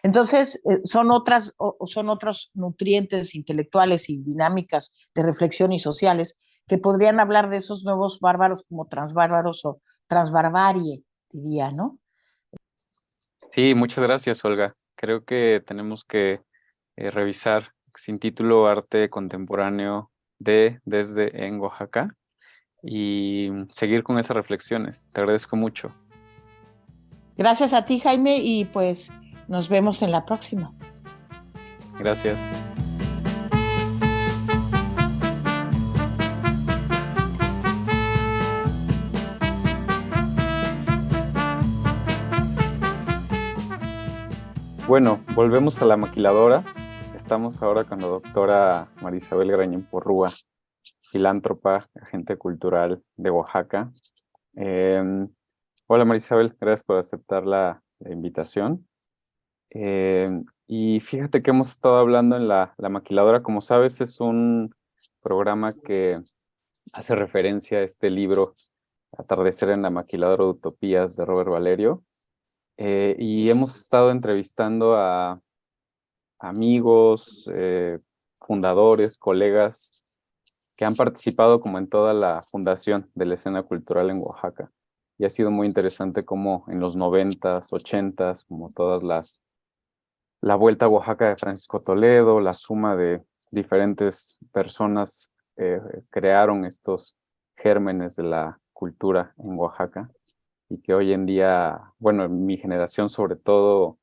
Entonces, son otros nutrientes intelectuales y dinámicas de reflexión y sociales que podrían hablar de esos nuevos bárbaros como transbárbaros o transbarbarie, diría, ¿no? Sí, muchas gracias, Olga. Creo que tenemos que revisar sin título Arte Contemporáneo desde en Oaxaca y seguir con esas reflexiones. Te agradezco mucho. Gracias a ti, Jaime, y pues nos vemos en la próxima. Gracias. Bueno, volvemos a la maquiladora. Estamos ahora con la doctora Marisabel Grañén Porrúa, filántropa, agente cultural de Oaxaca. Hola Marisabel, gracias por aceptar la la invitación. Y fíjate que hemos estado hablando en la Maquiladora. Como sabes, es un programa que hace referencia a este libro, Atardecer en la Maquiladora de Utopías, de Robert Valerio. Y hemos estado entrevistando a amigos, fundadores, colegas que han participado como en toda la fundación de la escena cultural en Oaxaca. Y ha sido muy interesante como en los 90s, 80s, como la Vuelta a Oaxaca de Francisco Toledo, la suma de diferentes personas crearon estos gérmenes de la cultura en Oaxaca y que hoy en día, bueno, en mi generación sobre todo,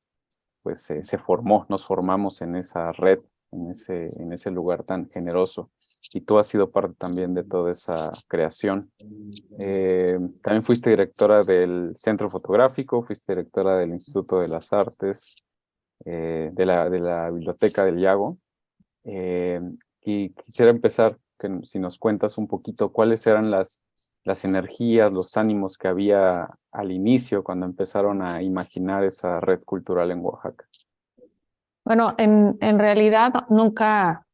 pues se formó, nos formamos en esa red, en ese lugar tan generoso. Y tú has sido parte también de toda esa creación. También fuiste directora del Centro Fotográfico, fuiste directora del Instituto de las Artes, de la Biblioteca del Yago. Eh, y quisiera empezar, si nos cuentas un poquito cuáles eran las energías, los ánimos que había al inicio cuando empezaron a imaginar esa red cultural en Oaxaca. Bueno, en realidad nunca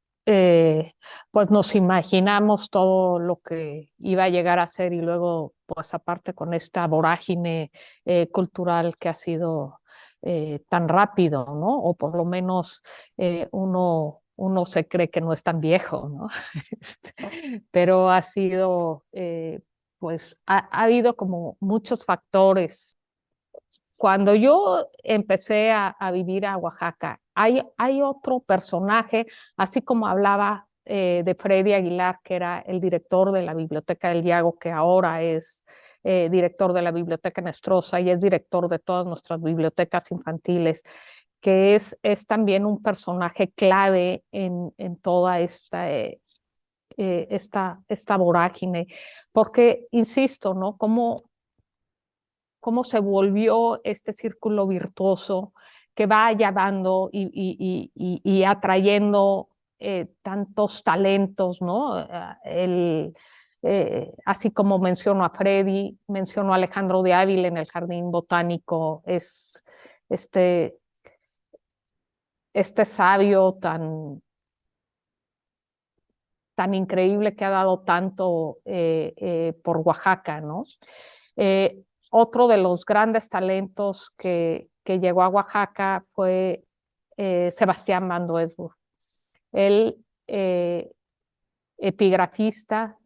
pues nos imaginamos todo lo que iba a llegar a ser y luego pues aparte con esta vorágine cultural que ha sido tan rápido, ¿no? O por lo menos uno se cree que no es tan viejo, ¿no? Pero ha sido, pues ha habido como muchos factores. Cuando yo empecé a vivir a Oaxaca, hay otro personaje, así como hablaba de Freddy Aguilar, que era el director de la Biblioteca del Yago, que ahora es director de la Biblioteca Nestrosa y es director de todas nuestras bibliotecas infantiles, que es también un personaje clave en toda esta vorágine, porque, insisto, ¿no? Cómo se volvió este círculo virtuoso que va llevando y atrayendo tantos talentos, ¿no? Así como menciono a Freddy, menciono a Alejandro de Ávila en el Jardín Botánico, es este, este sabio tan increíble que ha dado tanto por Oaxaca, ¿no? Eh, Otro de los grandes talentos que llegó a Oaxaca fue Sebastián Van Doesburg. Él, epigrafista,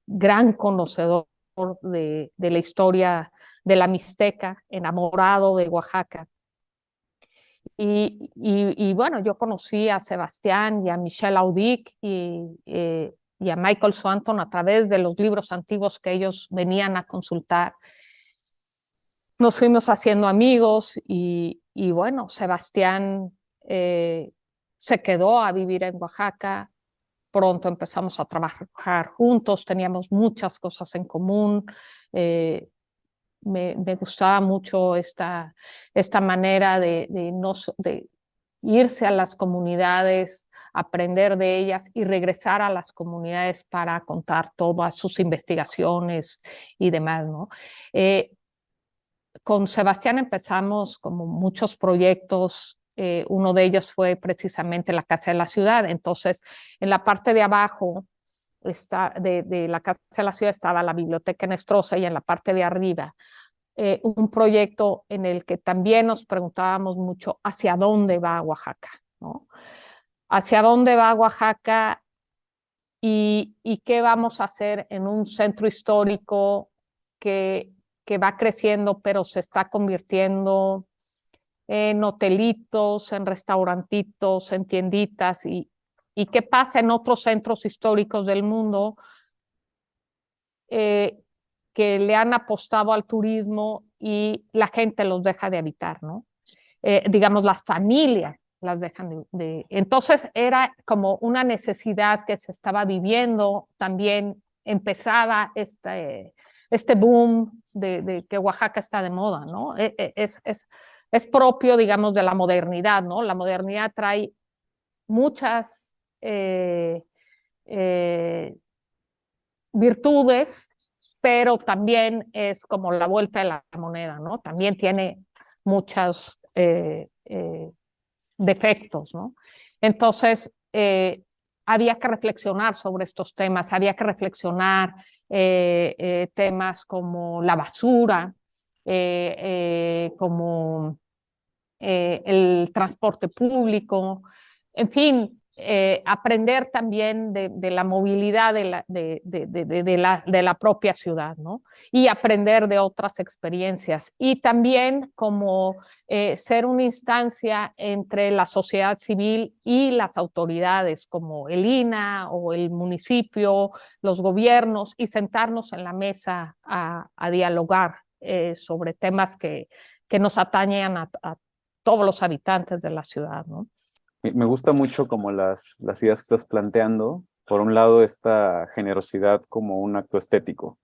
gran conocedor de la historia de la Mixteca, enamorado de Oaxaca. Y bueno, yo conocí a Sebastián y a Michel Audic y a Michael Swanton a través de los libros antiguos que ellos venían a consultar. Nos fuimos haciendo amigos y bueno, Sebastián se quedó a vivir en Oaxaca. Pronto empezamos a trabajar juntos, teníamos muchas cosas en común. Me gustaba mucho esta manera de irse a las comunidades, aprender de ellas y regresar a las comunidades para contar todas sus investigaciones y demás, ¿no? Con Sebastián empezamos como muchos proyectos. Uno de ellos fue precisamente la Casa de la Ciudad. Entonces, en la parte de abajo de la Casa de la Ciudad estaba la Biblioteca Nestrosa y en la parte de arriba un proyecto en el que también nos preguntábamos mucho hacia dónde va Oaxaca, ¿no? Hacia dónde va Oaxaca y qué vamos a hacer en un centro histórico que va creciendo, pero se está convirtiendo en hotelitos, en restaurantitos, en tienditas y qué pasa en otros centros históricos del mundo que le han apostado al turismo y la gente los deja de habitar, ¿no? Digamos, las familias las dejan Entonces era como una necesidad que se estaba viviendo, también empezaba este boom de que Oaxaca está de moda, ¿no? Es propio, digamos, de la modernidad, ¿no? La modernidad trae muchas virtudes, pero también es como la vuelta de la moneda, ¿no? También tiene muchos defectos, ¿no? Entonces, había que reflexionar sobre estos temas, había que reflexionar temas como la basura, como el transporte público, en fin, aprender también de la movilidad de la propia ciudad, ¿no? Y aprender de otras experiencias. Y también como ser una instancia entre la sociedad civil y las autoridades, como el INAH o el municipio, los gobiernos, y sentarnos en la mesa a dialogar sobre temas que nos atañen a todos los habitantes de la ciudad, ¿no? Me gusta mucho como las ideas que estás planteando. Por un lado, esta generosidad como un acto estético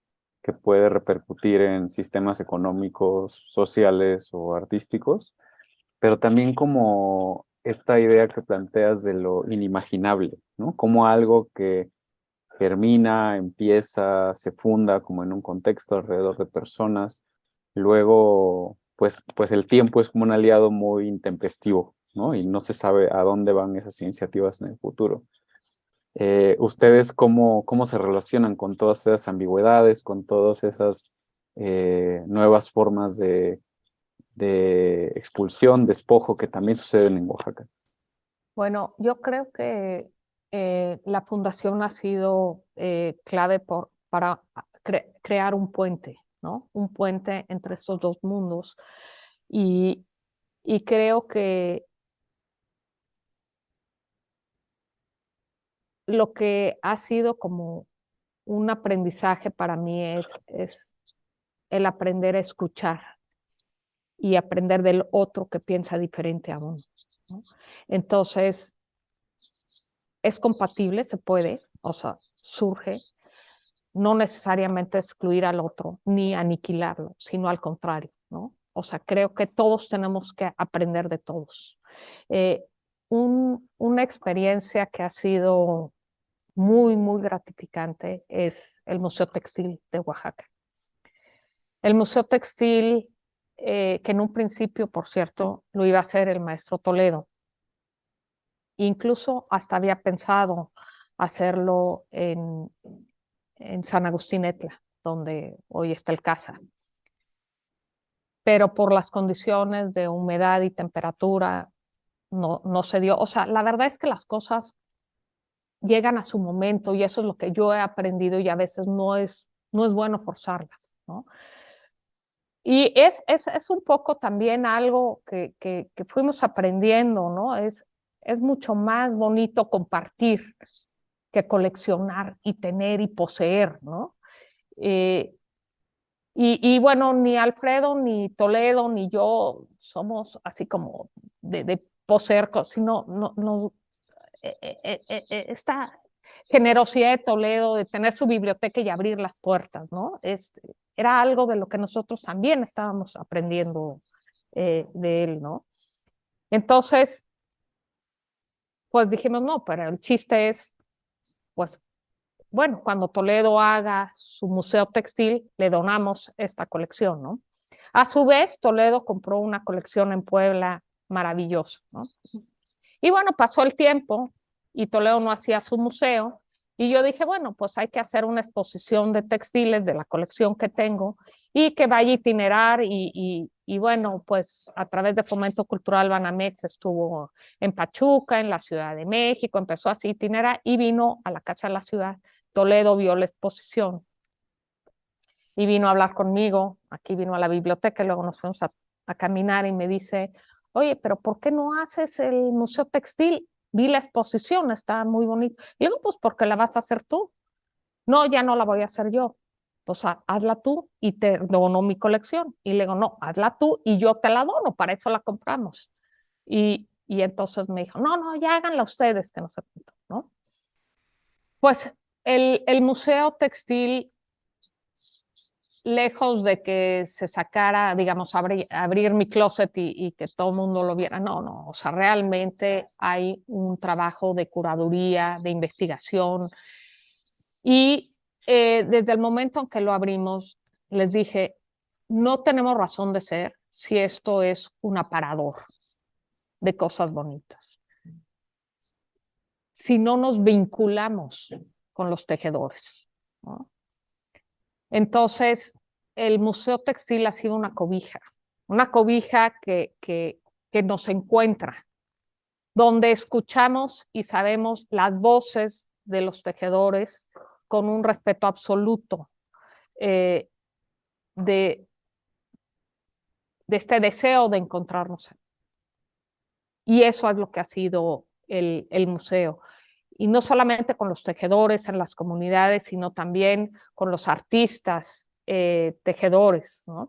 que puede repercutir en sistemas económicos, sociales o artísticos, pero también como esta idea que planteas de lo inimaginable, ¿no? Como algo que germina, empieza, se funda como en un contexto alrededor de personas. Luego, pues el tiempo es como un aliado muy intempestivo, ¿no? Y no se sabe a dónde van esas iniciativas en el futuro. ¿Ustedes cómo se relacionan con todas esas ambigüedades, con todas esas nuevas formas de expulsión, despojo que también suceden en Oaxaca? Bueno, yo creo que la fundación ha sido clave para crear un puente, ¿no? Un puente entre estos dos mundos. Y, y creo que lo que ha sido como un aprendizaje para mí es el aprender a escuchar y aprender del otro que piensa diferente a uno, ¿no? Entonces, es compatible, se puede, o sea, surge, no necesariamente excluir al otro ni aniquilarlo, sino al contrario, ¿no? O sea, creo que todos tenemos que aprender de todos. Eh, una experiencia que ha sido muy, muy gratificante es el Museo Textil de Oaxaca. El Museo Textil, que en un principio, por cierto, lo iba a hacer el maestro Toledo. Incluso hasta había pensado hacerlo en San Agustín Etla, donde hoy está el CASA. Pero por las condiciones de humedad y temperatura no se dio. O sea, la verdad es que las cosas llegan a su momento y eso es lo que yo he aprendido y a veces no es bueno forzarlas, ¿no? Y es un poco también algo que fuimos aprendiendo, ¿no? Es mucho más bonito compartir que coleccionar y tener y poseer, ¿no? Eh, y bueno, ni Alfredo, ni Toledo, ni yo somos así como de poseer, sino no, esta generosidad de Toledo de tener su biblioteca y abrir las puertas, ¿no? Era algo de lo que nosotros también estábamos aprendiendo de él, ¿no? Entonces, pues dijimos, no, pero el chiste es, pues, bueno, cuando Toledo haga su museo textil, le donamos esta colección, ¿no? A su vez, Toledo compró una colección en Puebla maravillosa, ¿no? Y bueno, pasó el tiempo y Toledo no hacía su museo. Y yo dije, bueno, pues hay que hacer una exposición de textiles de la colección que tengo y que vaya a itinerar. Y bueno, pues a través de Fomento Cultural Banamex estuvo en Pachuca, en la Ciudad de México, empezó así a itinerar y vino a la Casa de la Ciudad. Toledo vio la exposición y vino a hablar conmigo. Aquí vino a la biblioteca y luego nos fuimos a caminar y me dice, oye, pero ¿por qué no haces el Museo Textil? Vi la exposición, está muy bonito. Y digo, pues porque la vas a hacer tú. No, ya no la voy a hacer yo. Pues hazla tú y te dono mi colección. Y le digo, no, hazla tú y yo te la dono, para eso la compramos. Y entonces me dijo, no, ya háganla ustedes, que no sé cuánto, ¿no? Pues el Museo Textil, lejos de que se sacara, digamos, abrir mi closet y que todo el mundo lo viera, no, o sea, realmente hay un trabajo de curaduría, de investigación y desde el momento en que lo abrimos, les dije, no tenemos razón de ser, si esto es un aparador de cosas bonitas. Si no nos vinculamos con los tejedores, ¿no? Entonces, el Museo Textil ha sido una cobija que nos encuentra, donde escuchamos y sabemos las voces de los tejedores con un respeto absoluto de este deseo de encontrarnos. Y eso es lo que ha sido el museo. Y no solamente con los tejedores en las comunidades, sino también con los artistas tejedores, ¿no?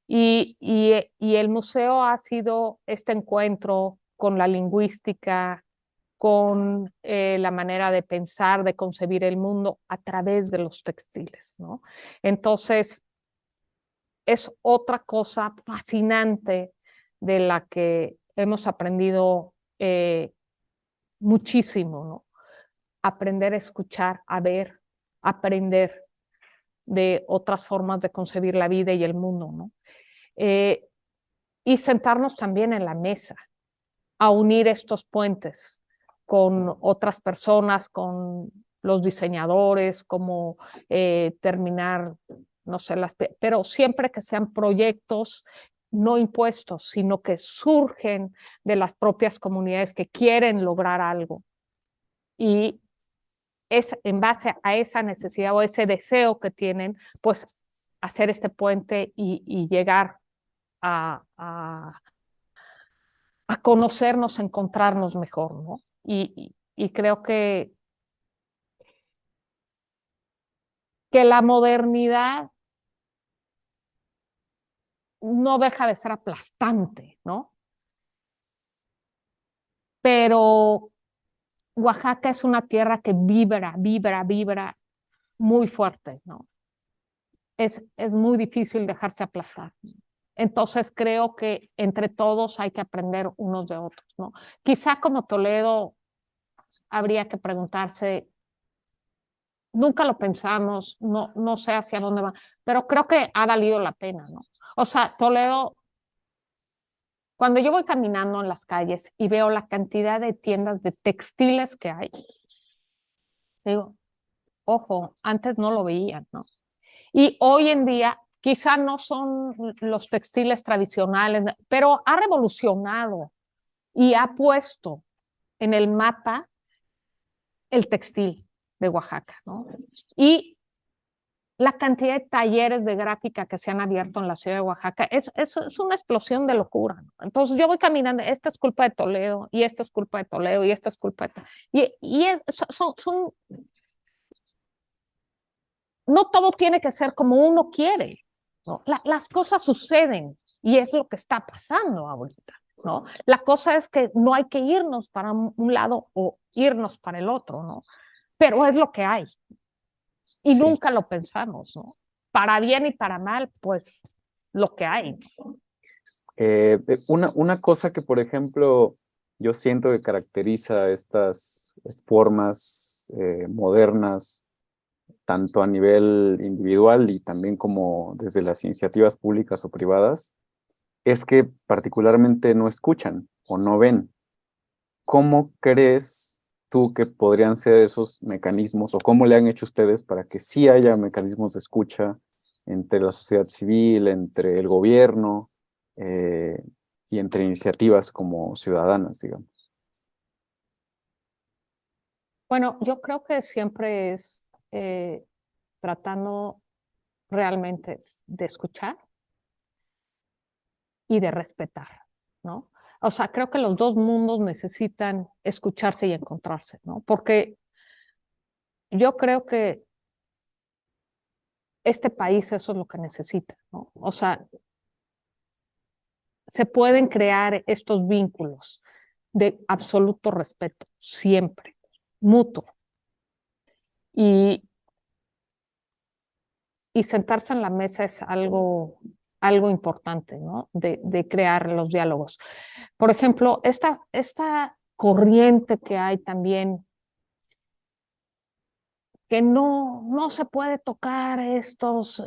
Y el museo ha sido este encuentro con la lingüística, con la manera de pensar, de concebir el mundo a través de los textiles, ¿no? Entonces, es otra cosa fascinante de la que hemos aprendido muchísimo, ¿no? Aprender a escuchar, a ver, aprender de otras formas de concebir la vida y el mundo, ¿no? Y sentarnos también en la mesa a unir estos puentes con otras personas, con los diseñadores, como terminar, no sé, pero siempre que sean proyectos no impuestos, sino que surgen de las propias comunidades que quieren lograr algo. Y es en base a esa necesidad o ese deseo que tienen, pues hacer este puente y llegar a conocernos, a encontrarnos mejor, ¿no? Y creo que la modernidad no deja de ser aplastante, ¿no? Pero Oaxaca es una tierra que vibra muy fuerte, ¿no? Es muy difícil dejarse aplastar. Entonces creo que entre todos hay que aprender unos de otros, ¿no? Quizá como Toledo habría que preguntarse, nunca lo pensamos, no sé hacia dónde va, pero creo que ha valido la pena, ¿no? O sea, Toledo, cuando yo voy caminando en las calles y veo la cantidad de tiendas de textiles que hay, digo, ojo, antes no lo veían, ¿no? Y hoy en día quizá no son los textiles tradicionales, pero ha revolucionado y ha puesto en el mapa el textil de Oaxaca, ¿no? Y la cantidad de talleres de gráfica que se han abierto en la ciudad de Oaxaca es una explosión de locura, ¿no? Entonces yo voy caminando, esta es culpa de Toledo, y esta es culpa de Toledo, y esta es culpa de Toledo. No todo tiene que ser como uno quiere, ¿no? Las cosas suceden y es lo que está pasando ahorita, ¿no? La cosa es que no hay que irnos para un lado o irnos para el otro, ¿no? Pero es lo que hay. Y Sí. nunca lo pensamos, ¿no? Para bien y para mal, pues lo que hay. Una cosa que, por ejemplo, yo siento que caracteriza estas formas modernas, tanto a nivel individual y también como desde las iniciativas públicas o privadas, es que particularmente no escuchan o no ven. ¿Cómo crees tú que podrían ser esos mecanismos o cómo le han hecho ustedes para que sí haya mecanismos de escucha entre la sociedad civil, entre el gobierno eh, y entre iniciativas como ciudadanas, digamos? Bueno, yo creo que siempre es tratando realmente de escuchar y de respetar, ¿no? O sea, creo que los dos mundos necesitan escucharse y encontrarse, ¿no? Porque yo creo que este país eso es lo que necesita, ¿no? O sea, se pueden crear estos vínculos de absoluto respeto, siempre, mutuo. Y, y sentarse en la mesa es algo importante, ¿no? De crear los diálogos. Por ejemplo, esta corriente que hay también, que no se puede tocar estos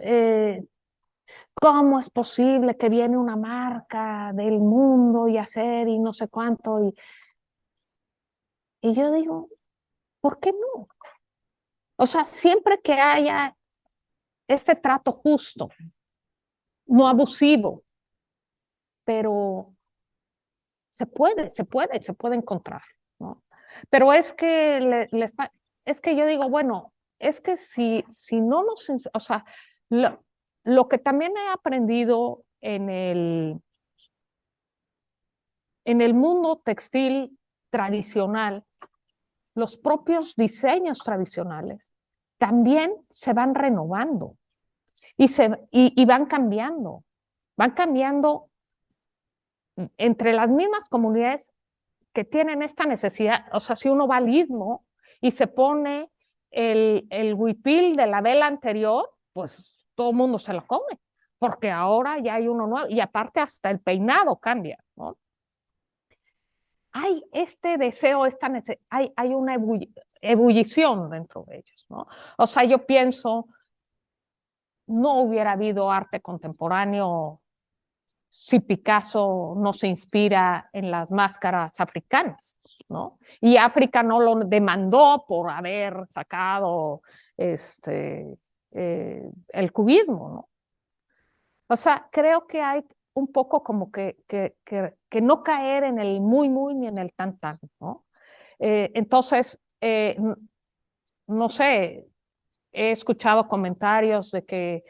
¿Cómo es posible que viene una marca del mundo y hacer y no sé cuánto? Y yo digo, ¿por qué no? O sea, siempre que haya este trato justo, no abusivo, pero se puede encontrar, ¿no? Pero es que es que yo digo, bueno, es que si no nos, o sea, lo que también he aprendido en el mundo textil tradicional, los propios diseños tradicionales también se van renovando y van cambiando entre las mismas comunidades que tienen esta necesidad. O sea, si uno va al istmo y se pone el huipil de la vela anterior, pues todo el mundo se lo come, porque ahora ya hay uno nuevo y aparte hasta el peinado cambia, ¿no? Hay este deseo, hay una ebullición dentro de ellos, ¿no? O sea, yo pienso, no hubiera habido arte contemporáneo si Picasso no se inspira en las máscaras africanas, ¿no? Y África no lo demandó por haber sacado el cubismo, ¿no? O sea, creo que hay un poco como que no caer en el muy, muy ni en el tan, tan, ¿no? Entonces, no sé, he escuchado comentarios de que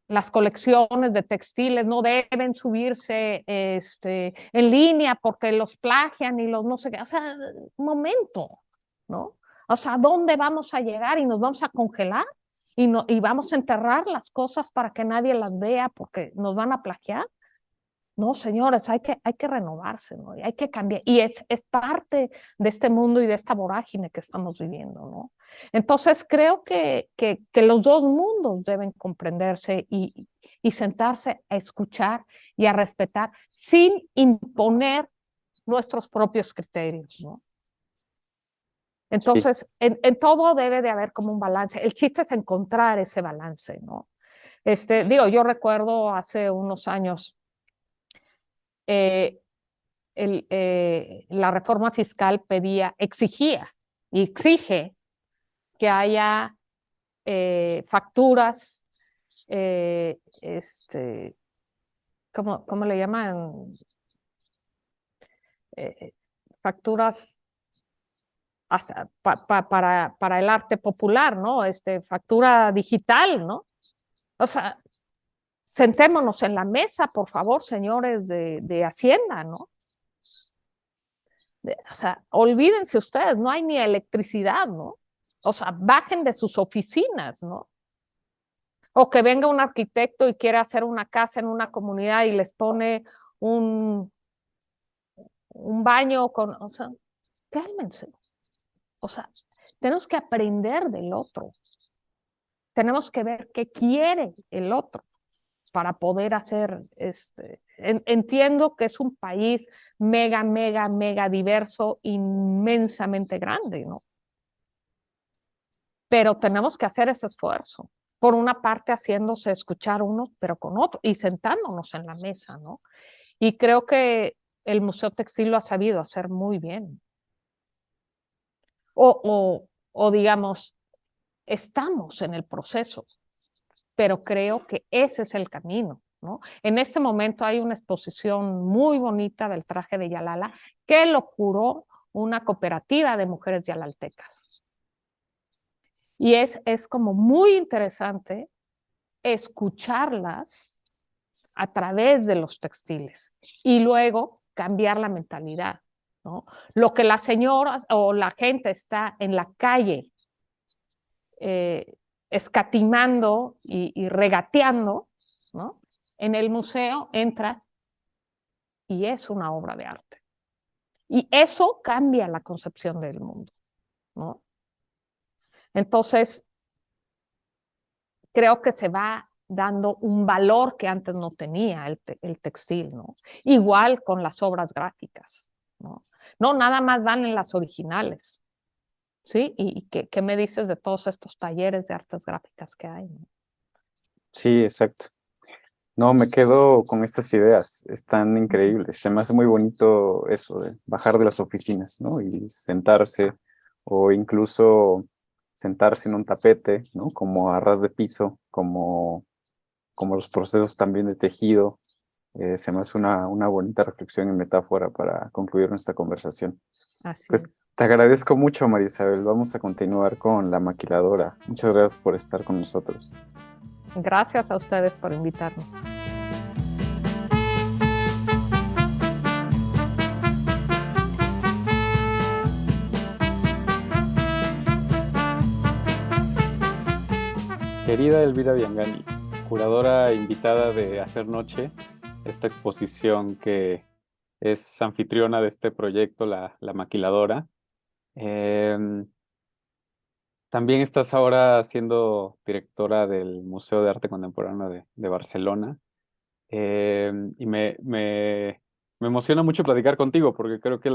las colecciones de textiles no deben subirse en línea porque los plagian y los no sé qué. O sea, un momento, ¿no? O sea, ¿dónde vamos a llegar y nos vamos a congelar? Y vamos a enterrar las cosas para que nadie las vea porque nos van a plagiar. No, señores, hay que renovarse, ¿no? Y hay que cambiar. Y es parte de este mundo y de esta vorágine que estamos viviendo, ¿no? Entonces, creo que los dos mundos deben comprenderse y sentarse a escuchar y a respetar sin imponer nuestros propios criterios, ¿no? Sí, Entonces, en todo debe de haber como un balance. El chiste es encontrar ese balance, ¿no? Digo, yo recuerdo hace unos años eh, la reforma fiscal exigía y exige que haya facturas, eh, este, ¿cómo le llaman? Eh, Facturas para el arte popular, ¿no? Factura digital, ¿no? O sea, sentémonos en la mesa, por favor, señores de Hacienda, ¿no? O sea, olvídense ustedes, no hay ni electricidad, ¿no? O sea, bajen de sus oficinas, ¿no? O que venga un arquitecto y quiera hacer una casa en una comunidad y les pone un, un baño con, o sea, cálmense. O sea, tenemos que aprender del otro. Tenemos que ver qué quiere el otro para poder hacer entiendo que es un país mega, mega, mega diverso, inmensamente grande, ¿no? Pero tenemos que hacer ese esfuerzo. Por una parte, haciéndose escuchar unos, pero con otros, y sentándonos en la mesa, ¿no? Y creo que el Museo Textil lo ha sabido hacer muy bien. O digamos, estamos en el proceso, pero creo que ese es el camino, ¿no? En este momento hay una exposición muy bonita del traje de Yalala que lo curó una cooperativa de mujeres yalaltecas. Y es como muy interesante escucharlas a través de los textiles y luego cambiar la mentalidad, ¿no? Lo que las señoras o la gente está en la calle escatimando y regateando, ¿no? En el museo entras y es una obra de arte. Y eso cambia la concepción del mundo, ¿no? Entonces, creo que se va dando un valor que antes no tenía el textil, ¿no? Igual con las obras gráficas, ¿no? No, nada más van en las originales, ¿sí? ¿Y qué me dices de todos estos talleres de artes gráficas que hay, ¿no? Sí, exacto. No, me quedo con estas ideas, están increíbles. Se me hace muy bonito eso de bajar de las oficinas, ¿no? Y sentarse, o incluso sentarse en un tapete, ¿no? Como a ras de piso, como los procesos también de tejido. Se me hace una bonita reflexión y metáfora para concluir nuestra conversación. Así Pues es. te agradezco mucho, María Isabel. Vamos a continuar con la maquiladora. Muchas gracias por estar con nosotros. Gracias a ustedes por invitarnos. Querida Elvira Biangani, curadora invitada de Hacer Noche, esta exposición que es anfitriona de este proyecto, la Maquiladora. Em, También estás ahora siendo directora del Museo de Arte Contemporáneo de Barcelona. Y me emociona mucho platicar contigo porque creo que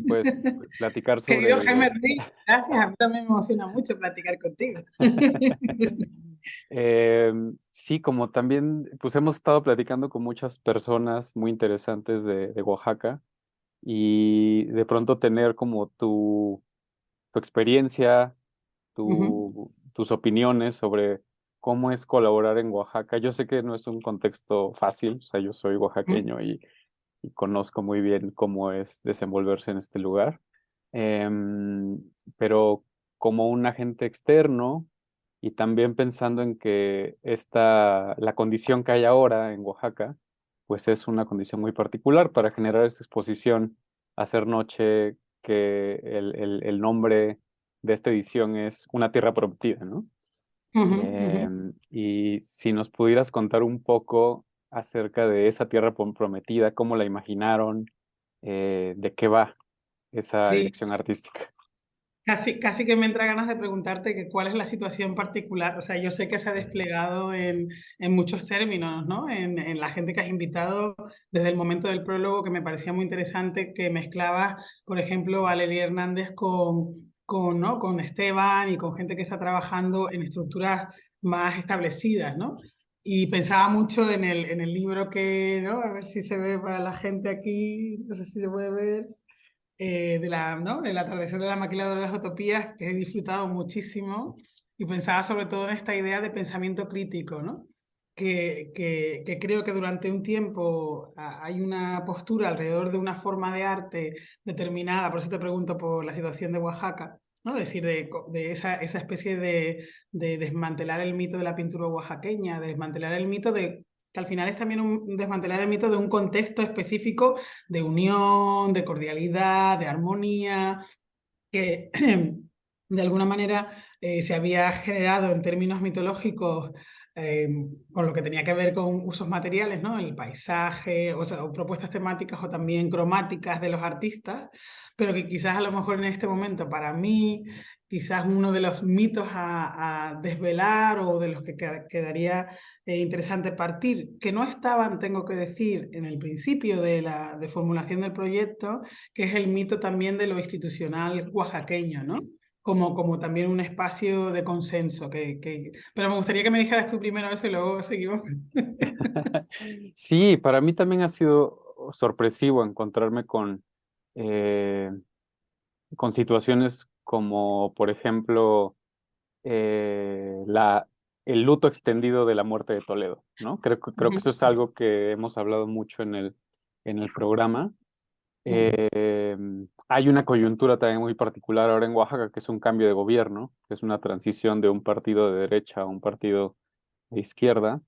pues, platicar Querido sobre... Jaime Ruiz, gracias. A mí también me emociona mucho platicar contigo. Sí, como también, pues hemos estado platicando con muchas personas muy interesantes de Oaxaca y de pronto tener como tu experiencia, Ujú, tus opiniones sobre cómo es colaborar en Oaxaca. Yo sé que no es un contexto fácil, o sea, yo soy ujú, oaxaqueño y conozco muy bien cómo es desenvolverse en este lugar. Em, pero como un agente externo y también pensando en que la condición que hay ahora en Oaxaca, pues es una condición muy particular para generar esta exposición, Hacer Noche, que el nombre de esta edición es Una Tierra Prometida, ¿no? ujú, ujú. Y si nos pudieras contar un poco acerca de esa tierra prometida, cómo la imaginaron, de qué va esa Sí, dirección artística. casi que me entra ganas de preguntarte que cuál es la situación particular. O sea, yo sé que se ha desplegado en muchos términos, ¿no? En la gente que has invitado desde el momento del prólogo, que me parecía muy interesante que mezclabas, por ejemplo, a Lely Hernández ¿no? Con Esteban y con gente que está trabajando en estructuras más establecidas, ¿no? Y pensaba mucho en el libro que, ¿no? A ver si se ve para la gente aquí, no sé si se puede ver, ¿no? Del atardecer de la maquiladora de las utopías, que he disfrutado muchísimo, y pensaba sobre todo en esta idea de pensamiento crítico, ¿no? Que creo que durante un tiempo hay una postura alrededor de una forma de arte determinada, por eso te pregunto por la situación de Oaxaca, ¿no? Es decir, de esa especie de desmantelar el mito de la pintura oaxaqueña, de desmantelar el mito de que al final es también un desmantelar el mito de un contexto específico de unión, de cordialidad, de armonía, que de alguna manera se había generado en términos mitológicos eh, con lo que tenía que ver con usos materiales, ¿no? El paisaje, o sea, o propuestas temáticas o también cromáticas de los artistas, pero que quizás a lo mejor en este momento para mí, quizás uno de los mitos a desvelar o de los que quedaría interesante partir, que no estaban, tengo que decir, en el principio de la de formulación del proyecto, que es el mito también de lo institucional oaxaqueño, ¿no? Como también un espacio de consenso. Pero me gustaría que me dijeras tú primero eso y luego seguimos. Sí, para mí también ha sido sorpresivo encontrarme eh, con situaciones como, por ejemplo, el luto extendido de la muerte de Toledo, ¿no? Creo que eso es algo que hemos hablado mucho en el programa. Hay una coyuntura también muy particular ahora en Oaxaca, que es un cambio de gobierno, que es una transición de un partido de derecha a un partido de izquierda.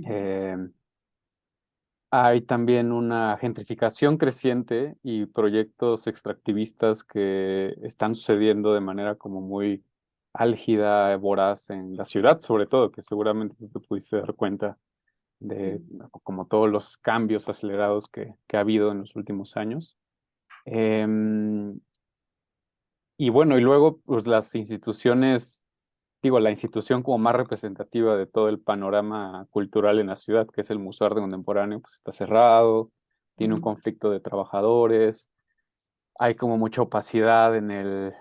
Eh, Hay también una gentrificación creciente y proyectos extractivistas que están sucediendo de manera como muy álgida, voraz en la ciudad, sobre todo, que seguramente tú te pudiste dar cuenta de como todos los cambios acelerados que ha habido en los últimos años. Em, y bueno, y luego pues las instituciones, digo, la institución como más representativa de todo el panorama cultural en la ciudad, que es el Museo de Arte Contemporáneo, pues está cerrado, tiene un conflicto de trabajadores, hay como mucha opacidad en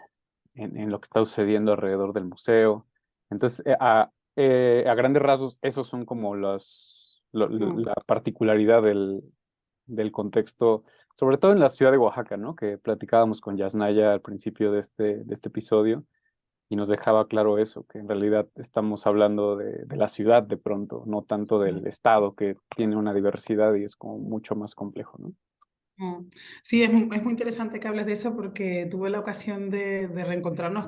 lo que está sucediendo alrededor del museo. Entonces, A grandes rasgos, esos son como la particularidad del contexto, sobre todo en la ciudad de Oaxaca, ¿no? Que platicábamos con Yasnaya al principio de este episodio y nos dejaba claro eso, que en realidad estamos hablando de la ciudad de pronto, no tanto del estado que tiene una diversidad y es como mucho más complejo, ¿no? Sí, es muy interesante que hables de eso porque tuve la ocasión de reencontrarnos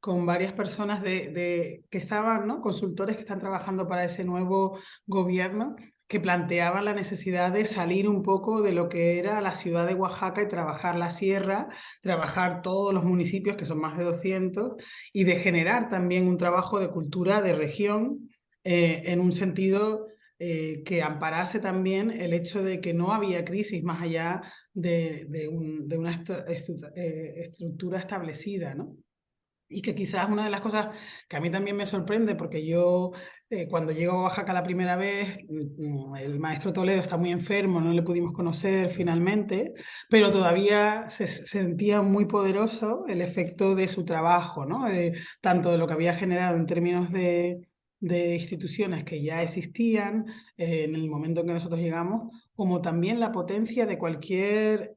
con varias personas que estaban, ¿no? Consultores que están trabajando para ese nuevo gobierno, que planteaban la necesidad de salir un poco de lo que era la ciudad de Oaxaca y trabajar la sierra, trabajar todos los municipios, que son más de 200, y de generar también un trabajo de cultura de región en un sentido que amparase también el hecho de que no había crisis más allá de una estructura establecida, ¿no? Y que quizás una de las cosas que a mí también me sorprende, porque yo cuando llego a Oaxaca la primera vez, el maestro Toledo está muy enfermo, no le pudimos conocer finalmente, pero todavía se sentía muy poderoso el efecto de su trabajo, ¿no? Tanto de lo que había generado en términos de instituciones que ya existían en el momento en que nosotros llegamos, como también la potencia de cualquier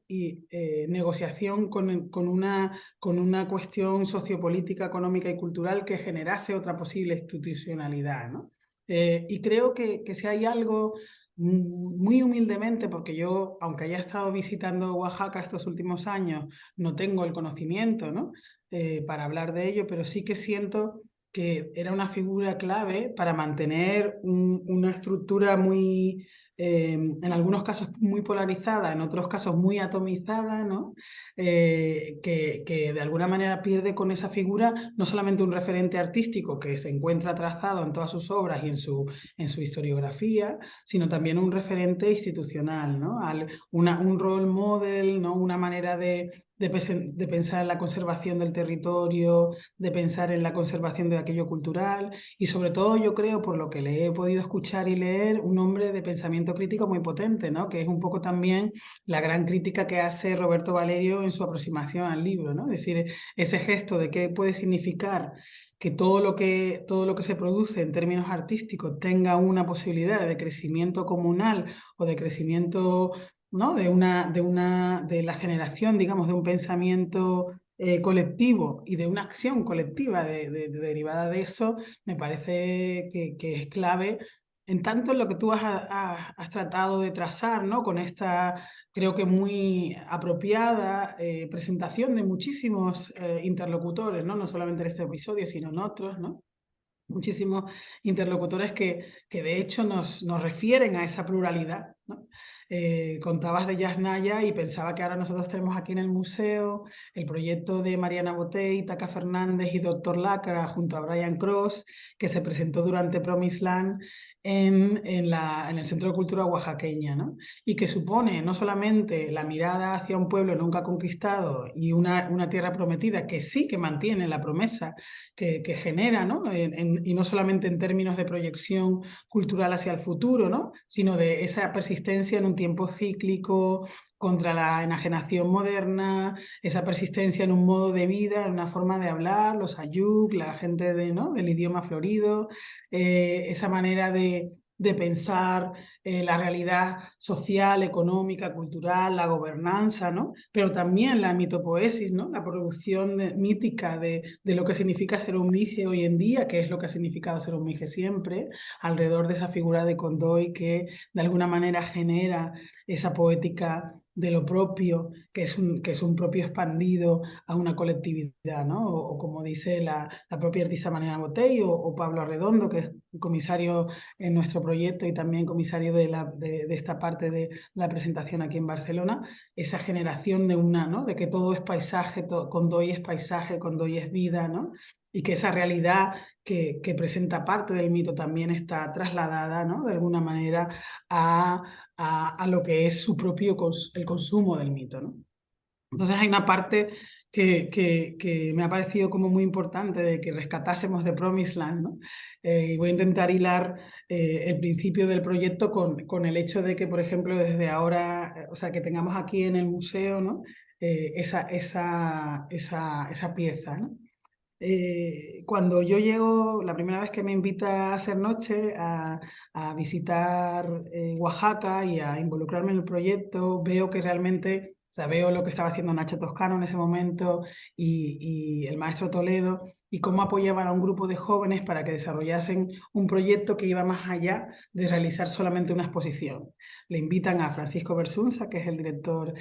negociación con una cuestión sociopolítica, económica y cultural que generase otra posible institucionalidad, ¿no? Y creo que si hay algo muy humildemente, porque yo, aunque haya estado visitando Oaxaca estos últimos años, no tengo el conocimiento, ¿no? Para hablar de ello, pero sí que siento que era una figura clave para mantener una estructura muy, en algunos casos muy polarizada, en otros casos muy atomizada, ¿no? Que de alguna manera pierde con esa figura no solamente un referente artístico que se encuentra trazado en todas sus obras y en su historiografía, sino también un referente institucional, ¿no? Un role model, ¿no? Una manera de pensar en la conservación del territorio, de pensar en la conservación de aquello cultural y sobre todo yo creo, por lo que le he podido escuchar y leer, un hombre de pensamiento crítico muy potente, ¿no? Que es un poco también la gran crítica que hace Roberto Valerio en su aproximación al libro, ¿no? Es decir, ese gesto de qué puede significar que todo lo que se produce en términos artísticos tenga una posibilidad de crecimiento comunal o de crecimiento, ¿no? De la generación, digamos, de un pensamiento colectivo y de una acción colectiva derivada de eso, me parece que es clave en tanto en lo que tú has tratado de trazar, ¿no? Con esta, creo que muy apropiada presentación de muchísimos interlocutores, ¿no? No solamente en este episodio, sino en otros, ¿no? Muchísimos interlocutores que de hecho nos refieren a esa pluralidad, ¿no? Contabas de Yasnaya y pensaba que ahora nosotros tenemos aquí en el museo el proyecto de Mariana Botey, Taca Fernández y Doctor Lacra junto a Brian Cross, que se presentó durante Promised Land en el Centro de Cultura Oaxaqueña, ¿no? Y que supone no solamente la mirada hacia un pueblo nunca conquistado y una tierra prometida que sí que mantiene la promesa que genera, ¿no? Y no solamente en términos de proyección cultural hacia el futuro, ¿no? Sino de esa persistencia en un tiempo cíclico contra la enajenación moderna, esa persistencia en un modo de vida, en una forma de hablar, los ayuk, la gente ¿no? del idioma florido, esa manera de pensar la realidad social, económica, cultural, la gobernanza, ¿no? Pero también la mitopoesis, ¿no? La producción mítica de lo que significa ser un mije hoy en día, que es lo que ha significado ser un mije siempre, alrededor de esa figura de Condoy que de alguna manera genera esa poética de lo propio, que es un propio expandido a una colectividad, ¿no? O como dice la propia artista Mariana Botey o Pablo Arredondo, que es comisario en nuestro proyecto y también comisario de esta parte de la presentación aquí en Barcelona, esa generación ¿no? De que todo es paisaje, Condoy es paisaje, Condoy es vida, ¿no? Y que esa realidad que presenta parte del mito también está trasladada, ¿no? De alguna manera a lo que es su propio el consumo del mito, ¿no? Entonces hay una parte que me ha parecido como muy importante de que rescatásemos de Promised Land, ¿no? Y voy a intentar hilar el principio del proyecto con el hecho de que, por ejemplo, desde ahora, o sea, que tengamos aquí en el museo, ¿no? Esa pieza, ¿no? Cuando yo llego, la primera vez que me invita a hacer noche, a visitar Oaxaca y a involucrarme en el proyecto, veo que realmente, o sea, veo lo que estaba haciendo Nacho Toscano en ese momento y el maestro Toledo, y cómo apoyaban a un grupo de jóvenes para que desarrollasen un proyecto que iba más allá de realizar solamente una exposición. Le invitan a Francisco Bersunza, que es el director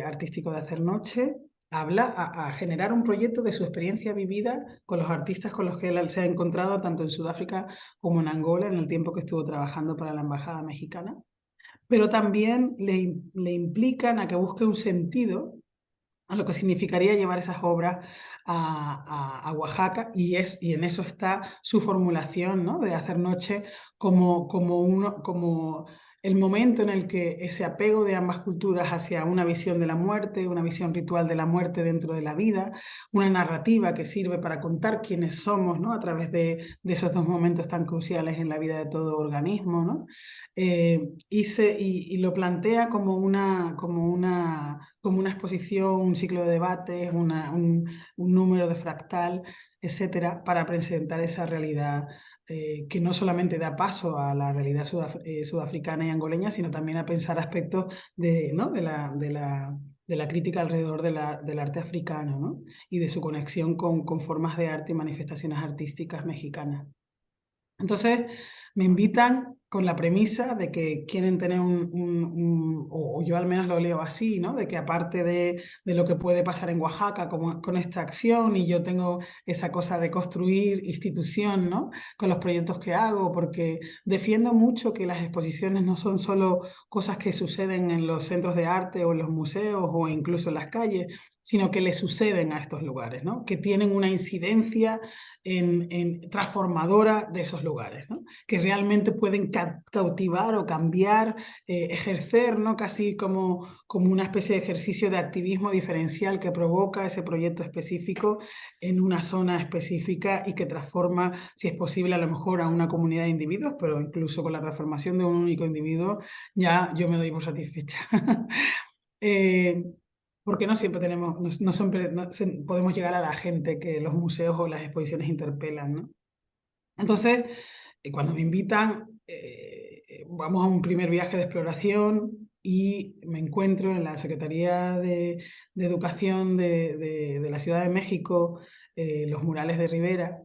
artístico de Hacer Noche, a generar un proyecto de su experiencia vivida con los artistas con los que él se ha encontrado tanto en Sudáfrica como en Angola en el tiempo que estuvo trabajando para la Embajada Mexicana. Pero también le implican a que busque un sentido a lo que significaría llevar esas obras a Oaxaca, y en eso está su formulación, ¿no? De Hacer Noche como el momento en el que ese apego de ambas culturas hacia una visión de la muerte, una visión ritual de la muerte dentro de la vida, una narrativa que sirve para contar quiénes somos, ¿no? A través de esos dos momentos tan cruciales en la vida de todo organismo, ¿no? Y lo plantea como una exposición, un ciclo de debates, un número de fractal, etcétera, para presentar esa realidad que no solamente da paso a la realidad sudafricana y angoleña, sino también a pensar aspectos ¿no? de la crítica alrededor del arte africano, ¿no? Y de su conexión con formas de arte y manifestaciones artísticas mexicanas. Entonces, me invitan con la premisa de que quieren tener o yo al menos lo leo así, ¿no? De que aparte de lo que puede pasar en Oaxaca con esta acción, y yo tengo esa cosa de construir institución, ¿no? Con los proyectos que hago, porque defiendo mucho que las exposiciones no son solo cosas que suceden en los centros de arte o en los museos o incluso en las calles, sino que le suceden a estos lugares, ¿no? Que tienen una incidencia transformadora de esos lugares, ¿no? Que realmente pueden cautivar o cambiar, ejercer, ¿no? Casi como una especie de ejercicio de activismo diferencial que provoca ese proyecto específico en una zona específica y que transforma, si es posible, a lo mejor a una comunidad de individuos, pero incluso con la transformación de un único individuo ya yo me doy por satisfecha. Porque no siempre podemos llegar a la gente que los museos o las exposiciones interpelan, ¿no? Entonces, cuando me invitan, vamos a un primer viaje de exploración y me encuentro en la Secretaría de Educación de la Ciudad de México, los murales de Rivera,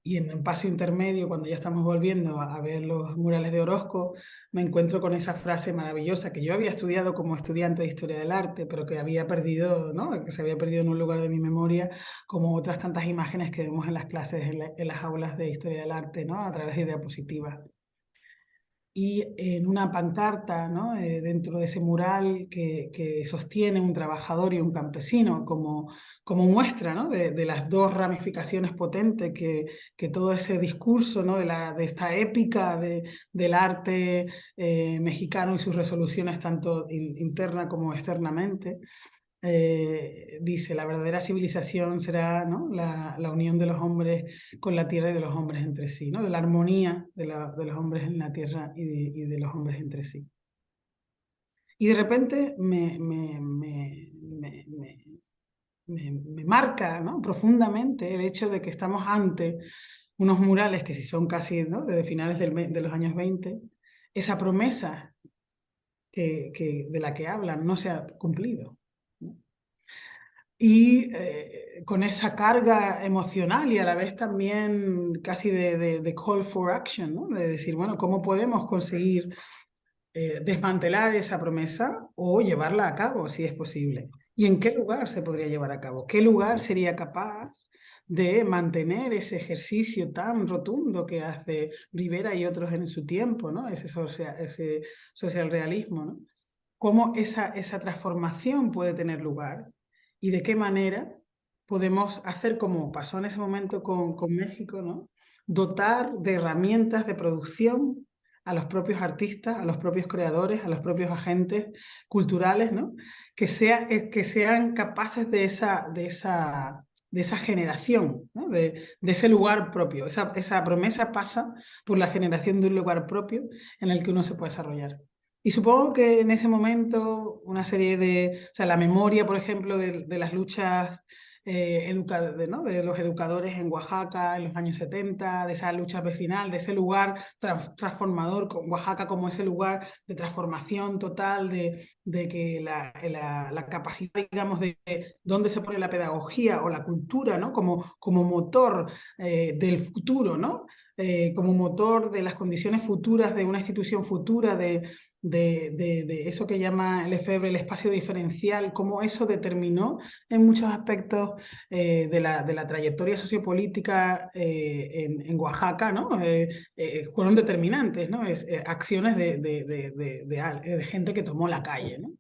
y en el paso intermedio, cuando ya estamos volviendo a ver los murales de Orozco, me encuentro con esa frase maravillosa que yo había estudiado como estudiante de Historia del Arte, pero que había perdido, ¿no? Que se había perdido en un lugar de mi memoria, como otras tantas imágenes que vemos en las clases, en las aulas de Historia del Arte, ¿no? A través de diapositivas. Y en una pancarta, ¿no? Dentro de ese mural que sostiene un trabajador y un campesino como muestra, ¿no? de las dos ramificaciones potentes que todo ese discurso, ¿no? de esta épica del arte mexicano y sus resoluciones tanto interna como externamente. Dice, la verdadera civilización será, ¿no? la unión de los hombres con la tierra y de los hombres entre sí, ¿no? De la armonía de los hombres en la tierra y de los hombres entre sí. Y de repente me marca, ¿no? Profundamente el hecho de que estamos ante unos murales que si son casi, ¿no? Desde finales de los años 20, esa promesa de la que hablan no se ha cumplido, ¿no? Y con esa carga emocional y a la vez también casi de call for action, ¿no? De decir, bueno, ¿cómo podemos conseguir desmantelar esa promesa o llevarla a cabo si es posible? ¿Y en qué lugar se podría llevar a cabo? ¿Qué lugar sería capaz de mantener ese ejercicio tan rotundo que hace Rivera y otros en su tiempo, ¿no? Ese social realismo, ¿no? ¿Cómo esa transformación puede tener lugar? ¿Y de qué manera podemos hacer, como pasó en ese momento con México, ¿no? Dotar de herramientas de producción a los propios artistas, a los propios creadores, a los propios agentes culturales, ¿no? Que sean capaces de esa generación, ¿no? de ese lugar propio. Esa promesa pasa por la generación de un lugar propio en el que uno se puede desarrollar. Y supongo que en ese momento una serie o sea, la memoria, por ejemplo, de las luchas de los educadores en Oaxaca en los años 70, de esa lucha vecinal, de ese lugar transformador, con Oaxaca como ese lugar de transformación total, de que la capacidad, digamos, de dónde se pone la pedagogía o la cultura, ¿no? Como motor del futuro, ¿no? Como motor de las condiciones futuras de una institución futura, de eso que llama Lefebvre el espacio diferencial, cómo eso determinó en muchos aspectos de la trayectoria sociopolítica en Oaxaca, ¿no? Fueron determinantes, ¿no? Acciones de gente que tomó la calle, ¿no?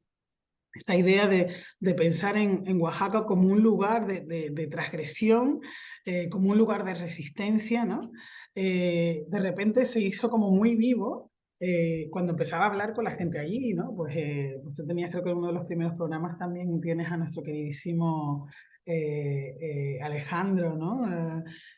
Esta idea de pensar en Oaxaca como un lugar de transgresión, como un lugar de resistencia, ¿no? De repente se hizo como muy vivo cuando empezaba a hablar con la gente allí, ¿no? Pues tú tenías, creo que en uno de los primeros programas también tienes a nuestro queridísimo Alejandro, ¿no?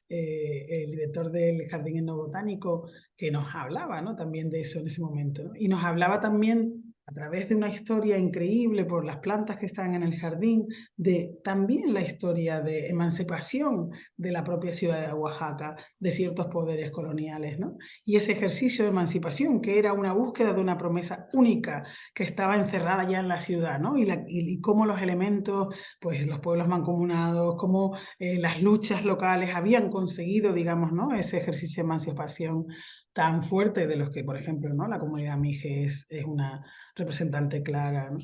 El director del Jardín Etnobotánico, que nos hablaba, ¿no? También de eso en ese momento, ¿no? Y nos hablaba también a través de una historia increíble por las plantas que están en el jardín, de también la historia de emancipación de la propia ciudad de Oaxaca, de ciertos poderes coloniales, ¿no? Y ese ejercicio de emancipación, que era una búsqueda de una promesa única que estaba encerrada ya en la ciudad, ¿no? Y cómo los elementos, pues los pueblos mancomunados, cómo las luchas locales habían conseguido, digamos, ¿no? Ese ejercicio de emancipación tan fuerte de los que, por ejemplo, ¿no? La comunidad mije es una representante clara, ¿no?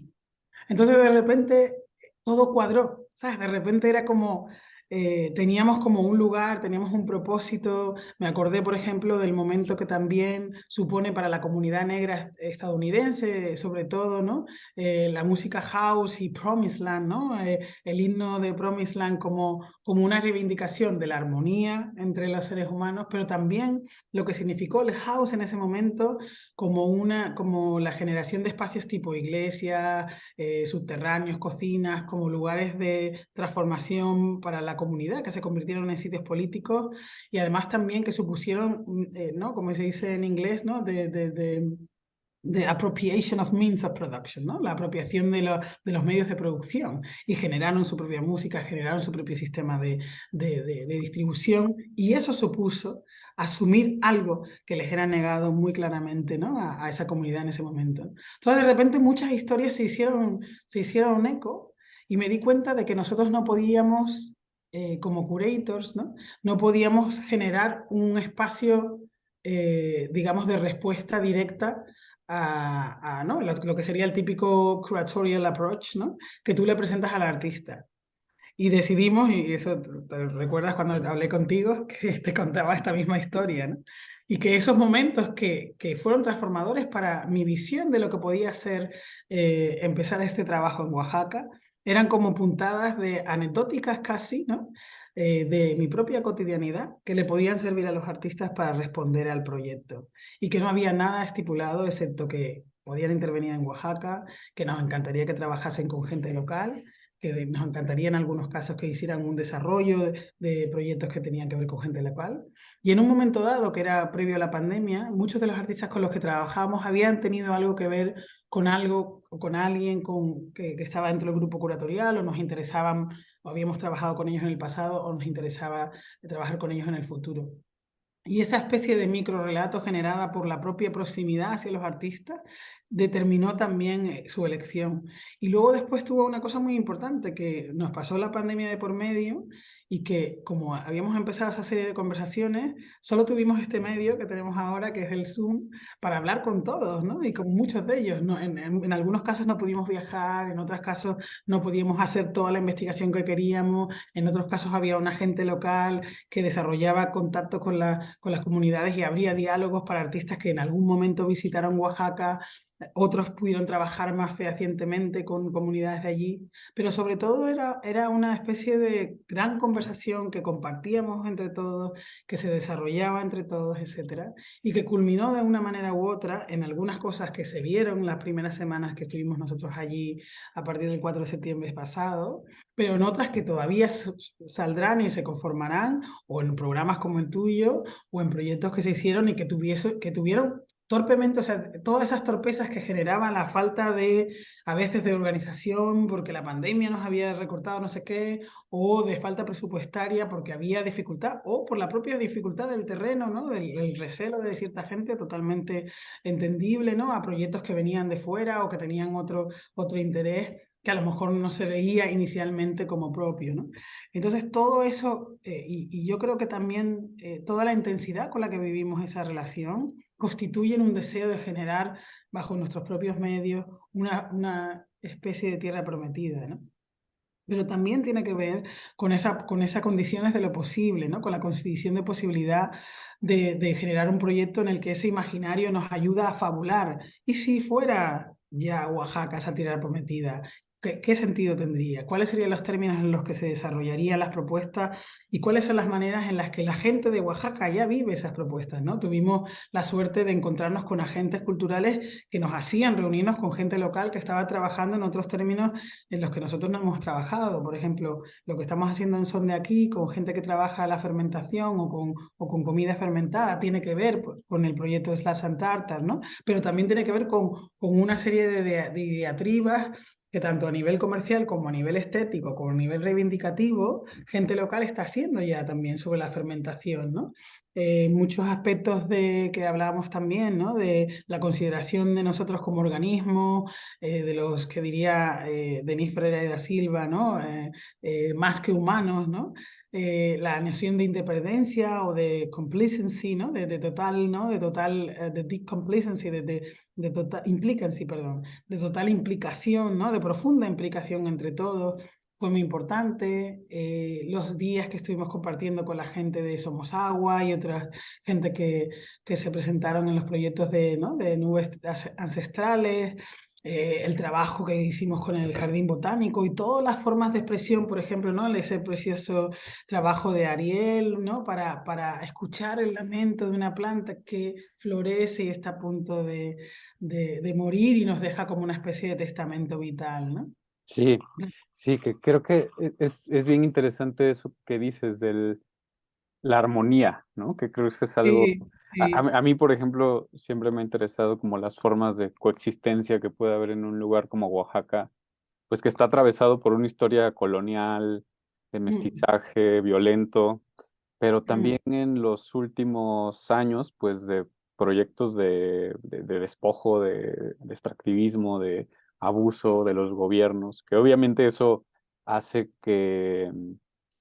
Entonces de repente todo cuadró, ¿sabes? De repente era como, teníamos como un lugar, teníamos un propósito. Me acordé, por ejemplo, del momento que también supone para la comunidad negra estadounidense, sobre todo, ¿no? La música house y Promised Land, ¿no? El himno de Promised Land como una reivindicación de la armonía entre los seres humanos, pero también lo que significó el house en ese momento como la generación de espacios tipo iglesia, subterráneos, cocinas, como lugares de transformación para la comunidad, que se convirtieron en sitios políticos y además también que supusieron, ¿no? Como se dice en inglés, ¿no? de appropriation of means of production, ¿no? La apropiación de los medios de producción, y generaron su propia música, generaron su propio sistema de distribución, y eso supuso asumir algo que les era negado muy claramente, ¿no? a esa comunidad en ese momento. Entonces de repente muchas historias se hicieron eco, y me di cuenta de que nosotros no podíamos, como curators, no podíamos generar un espacio, digamos, de respuesta directa ¿no? Lo que sería el típico curatorial approach, ¿no? Que tú le presentas al artista. Y decidimos, y eso te recuerdas cuando hablé contigo, que te contaba esta misma historia, ¿no? Y que esos momentos que fueron transformadores para mi visión de lo que podía ser empezar este trabajo en Oaxaca, eran como puntadas de anecdóticas casi, ¿no? De mi propia cotidianidad, que le podían servir a los artistas para responder al proyecto. Y que no había nada estipulado, excepto que podían intervenir en Oaxaca, que nos encantaría que trabajasen con gente local, que nos encantaría en algunos casos que hicieran un desarrollo de proyectos que tenían que ver con gente local. Y en un momento dado, que era previo a la pandemia, muchos de los artistas con los que trabajábamos habían tenido algo que ver con algo o con alguien que estaba dentro del grupo curatorial, o nos interesaban, o habíamos trabajado con ellos en el pasado, o nos interesaba trabajar con ellos en el futuro. Y esa especie de microrelato generada por la propia proximidad hacia los artistas determinó también su elección. Y luego después tuvo una cosa muy importante, que nos pasó la pandemia de por medio, y que como habíamos empezado esa serie de conversaciones, solo tuvimos este medio que tenemos ahora, que es el Zoom, para hablar con todos, ¿no? Y con muchos de ellos, ¿no? En algunos casos no pudimos viajar, en otros casos no podíamos hacer toda la investigación que queríamos, en otros casos había un agente local que desarrollaba contacto con las comunidades y abría diálogos para artistas que en algún momento visitaron Oaxaca. Otros pudieron trabajar más fehacientemente con comunidades de allí, pero sobre todo era una especie de gran conversación que compartíamos entre todos, que se desarrollaba entre todos, etc. Y que culminó de una manera u otra en algunas cosas que se vieron las primeras semanas que estuvimos nosotros allí a partir del 4 de septiembre pasado, pero en otras que todavía saldrán y se conformarán, o en programas como el tuyo, o en proyectos que se hicieron y que tuvieron torpemente, o sea, todas esas torpezas que generaban la falta de, a veces, de organización, porque la pandemia nos había recortado no sé qué, o de falta presupuestaria porque había dificultad, o por la propia dificultad del terreno, ¿no? Del recelo de cierta gente, totalmente entendible, ¿no? A proyectos que venían de fuera o que tenían otro interés que a lo mejor no se veía inicialmente como propio, ¿no? Entonces, todo eso, y yo creo que también toda la intensidad con la que vivimos esa relación, constituyen un deseo de generar bajo nuestros propios medios una especie de tierra prometida, ¿no? Pero también tiene que ver con esas condiciones de lo posible, ¿no? Con la condición de posibilidad de generar un proyecto en el que ese imaginario nos ayuda a fabular. ¿Y si fuera ya Oaxaca esa tierra prometida? ¿Qué sentido tendría? ¿Cuáles serían los términos en los que se desarrollarían las propuestas? ¿Y cuáles son las maneras en las que la gente de Oaxaca ya vive esas propuestas, ¿no? Tuvimos la suerte de encontrarnos con agentes culturales que nos hacían reunirnos con gente local que estaba trabajando en otros términos en los que nosotros no hemos trabajado. Por ejemplo, lo que estamos haciendo en Son de Aquí, con gente que trabaja la fermentación o con comida fermentada, tiene que ver con el proyecto de Slash and Tartar, ¿no? Pero también tiene que ver con una serie de diatribas que tanto a nivel comercial como a nivel estético, como a nivel reivindicativo, gente local está haciendo ya también sobre la fermentación, ¿no? Muchos aspectos de que hablábamos también, ¿no? De la consideración de nosotros como organismo, de los que diría Denis Ferreira da Silva, ¿no? Más que humanos, ¿no? La noción de independencia o de complacency, ¿no? De total, ¿no? De total, de deep complacency, de total implicancy, perdón, de total implicación, ¿no? De profunda implicación entre todos. Fue muy importante. Los días que estuvimos compartiendo con la gente de Somos Agua y otra gente que se presentaron en los proyectos de, ¿no? de nubes ancestrales, el trabajo que hicimos con el Jardín Botánico y todas las formas de expresión, por ejemplo, ¿no? Ese precioso trabajo de Ariel, ¿no? Para escuchar el lamento de una planta que florece y está a punto de morir y nos deja como una especie de testamento vital, ¿no? Sí, sí, que creo que es bien interesante eso que dices de la armonía, ¿no? Que creo que es algo, Sí, sí. a mí, por ejemplo, siempre me ha interesado como las formas de coexistencia que puede haber en un lugar como Oaxaca, pues que está atravesado por una historia colonial, de Mm, mestizaje, violento, pero mm, también en los últimos años, pues de proyectos de despojo, de extractivismo, de abuso de los gobiernos, que obviamente eso hace que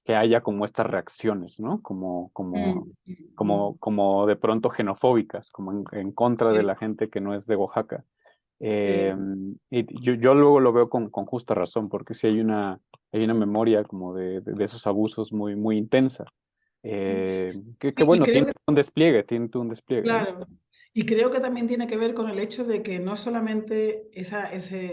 haya como estas reacciones, ¿no? mm, mm, Como de pronto xenofóbicas, como en contra de sí, la gente que no es de Oaxaca. sí. Y yo luego lo veo con justa razón, porque sí hay una memoria como de esos abusos muy, muy intensa. Que Sí, y bueno, creo que tiene un despliegue, ¿no? claro, y creo que también tiene que ver con el hecho de que no solamente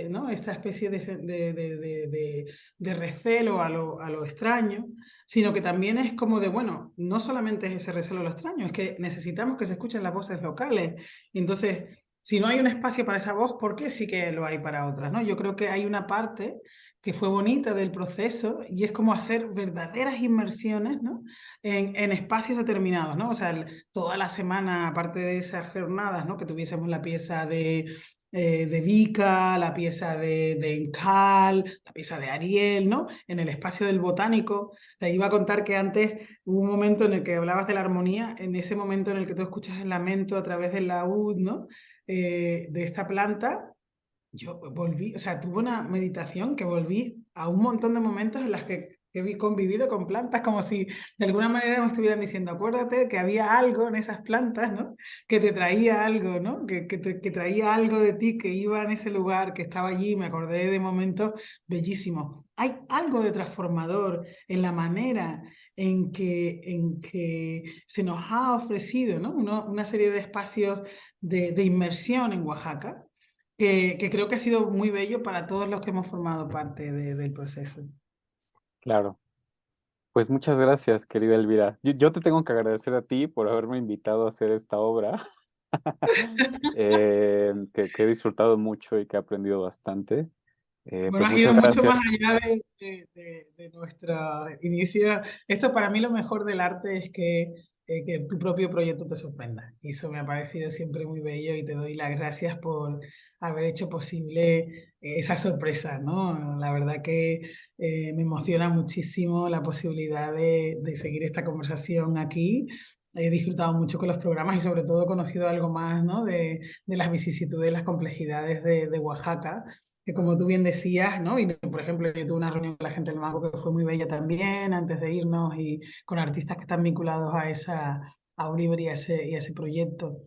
¿no? Esta especie de recelo a lo extraño, sino que también es como de, bueno, no solamente es ese recelo a lo extraño, es que necesitamos que se escuchen las voces locales. Y entonces, si no hay un espacio para esa voz, ¿por qué sí que lo hay para otras, ¿no? Yo creo que hay una parte que fue bonita del proceso y es como hacer verdaderas inmersiones, ¿no? En espacios determinados, ¿no? O sea, toda la semana, aparte de esas jornadas, ¿no? Que tuviésemos la pieza de Vika, la pieza de Encal, la pieza de Ariel, ¿no? En el espacio del botánico. Te iba a contar que antes hubo un momento en el que hablabas de la armonía, en ese momento en el que tú escuchas el lamento a través del laúd, ¿no? De esta planta. Yo volví, o sea, tuve una meditación que volví a un montón de momentos en las que vi convivido con plantas, como si de alguna manera me estuvieran diciendo, acuérdate que había algo en esas plantas, ¿no? Que te traía algo, ¿no? Que traía algo de ti, que iba en ese lugar, que estaba allí, me acordé de momentos bellísimos. Hay algo de transformador en la manera en que se nos ha ofrecido, ¿no? Una serie de espacios de inmersión en Oaxaca que creo que ha sido muy bello para todos los que hemos formado parte del proceso. Claro. Pues muchas gracias, querida Elvira. Yo te tengo que agradecer a ti por haberme invitado a hacer esta obra, que he disfrutado mucho y que he aprendido bastante. Bueno, Pues has muchas ido mucho gracias. más allá de nuestro inicio. Esto para mí lo mejor del arte es que que tu propio proyecto te sorprenda. Y eso me ha parecido siempre muy bello y te doy las gracias por haber hecho posible esa sorpresa, ¿no? La verdad que me emociona muchísimo la posibilidad de seguir esta conversación aquí. He disfrutado mucho con los programas y sobre todo he conocido algo más, ¿no? de las vicisitudes y las complejidades de Oaxaca, que como tú bien decías, ¿no? Y por ejemplo, yo tuve una reunión con la gente del Mango que fue muy bella también antes de irnos y con artistas que están vinculados a Oliver y a ese proyecto.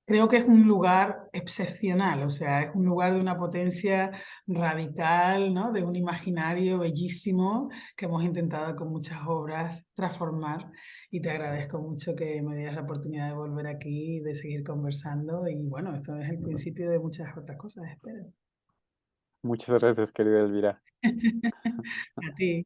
Creo que es un lugar excepcional, o sea, es un lugar de una potencia radical, ¿no? De un imaginario bellísimo que hemos intentado con muchas obras transformar, y te agradezco mucho que me dieras la oportunidad de volver aquí y de seguir conversando, y bueno, esto es el principio de muchas otras cosas, espero. Muchas gracias, querida Elvira. A ti.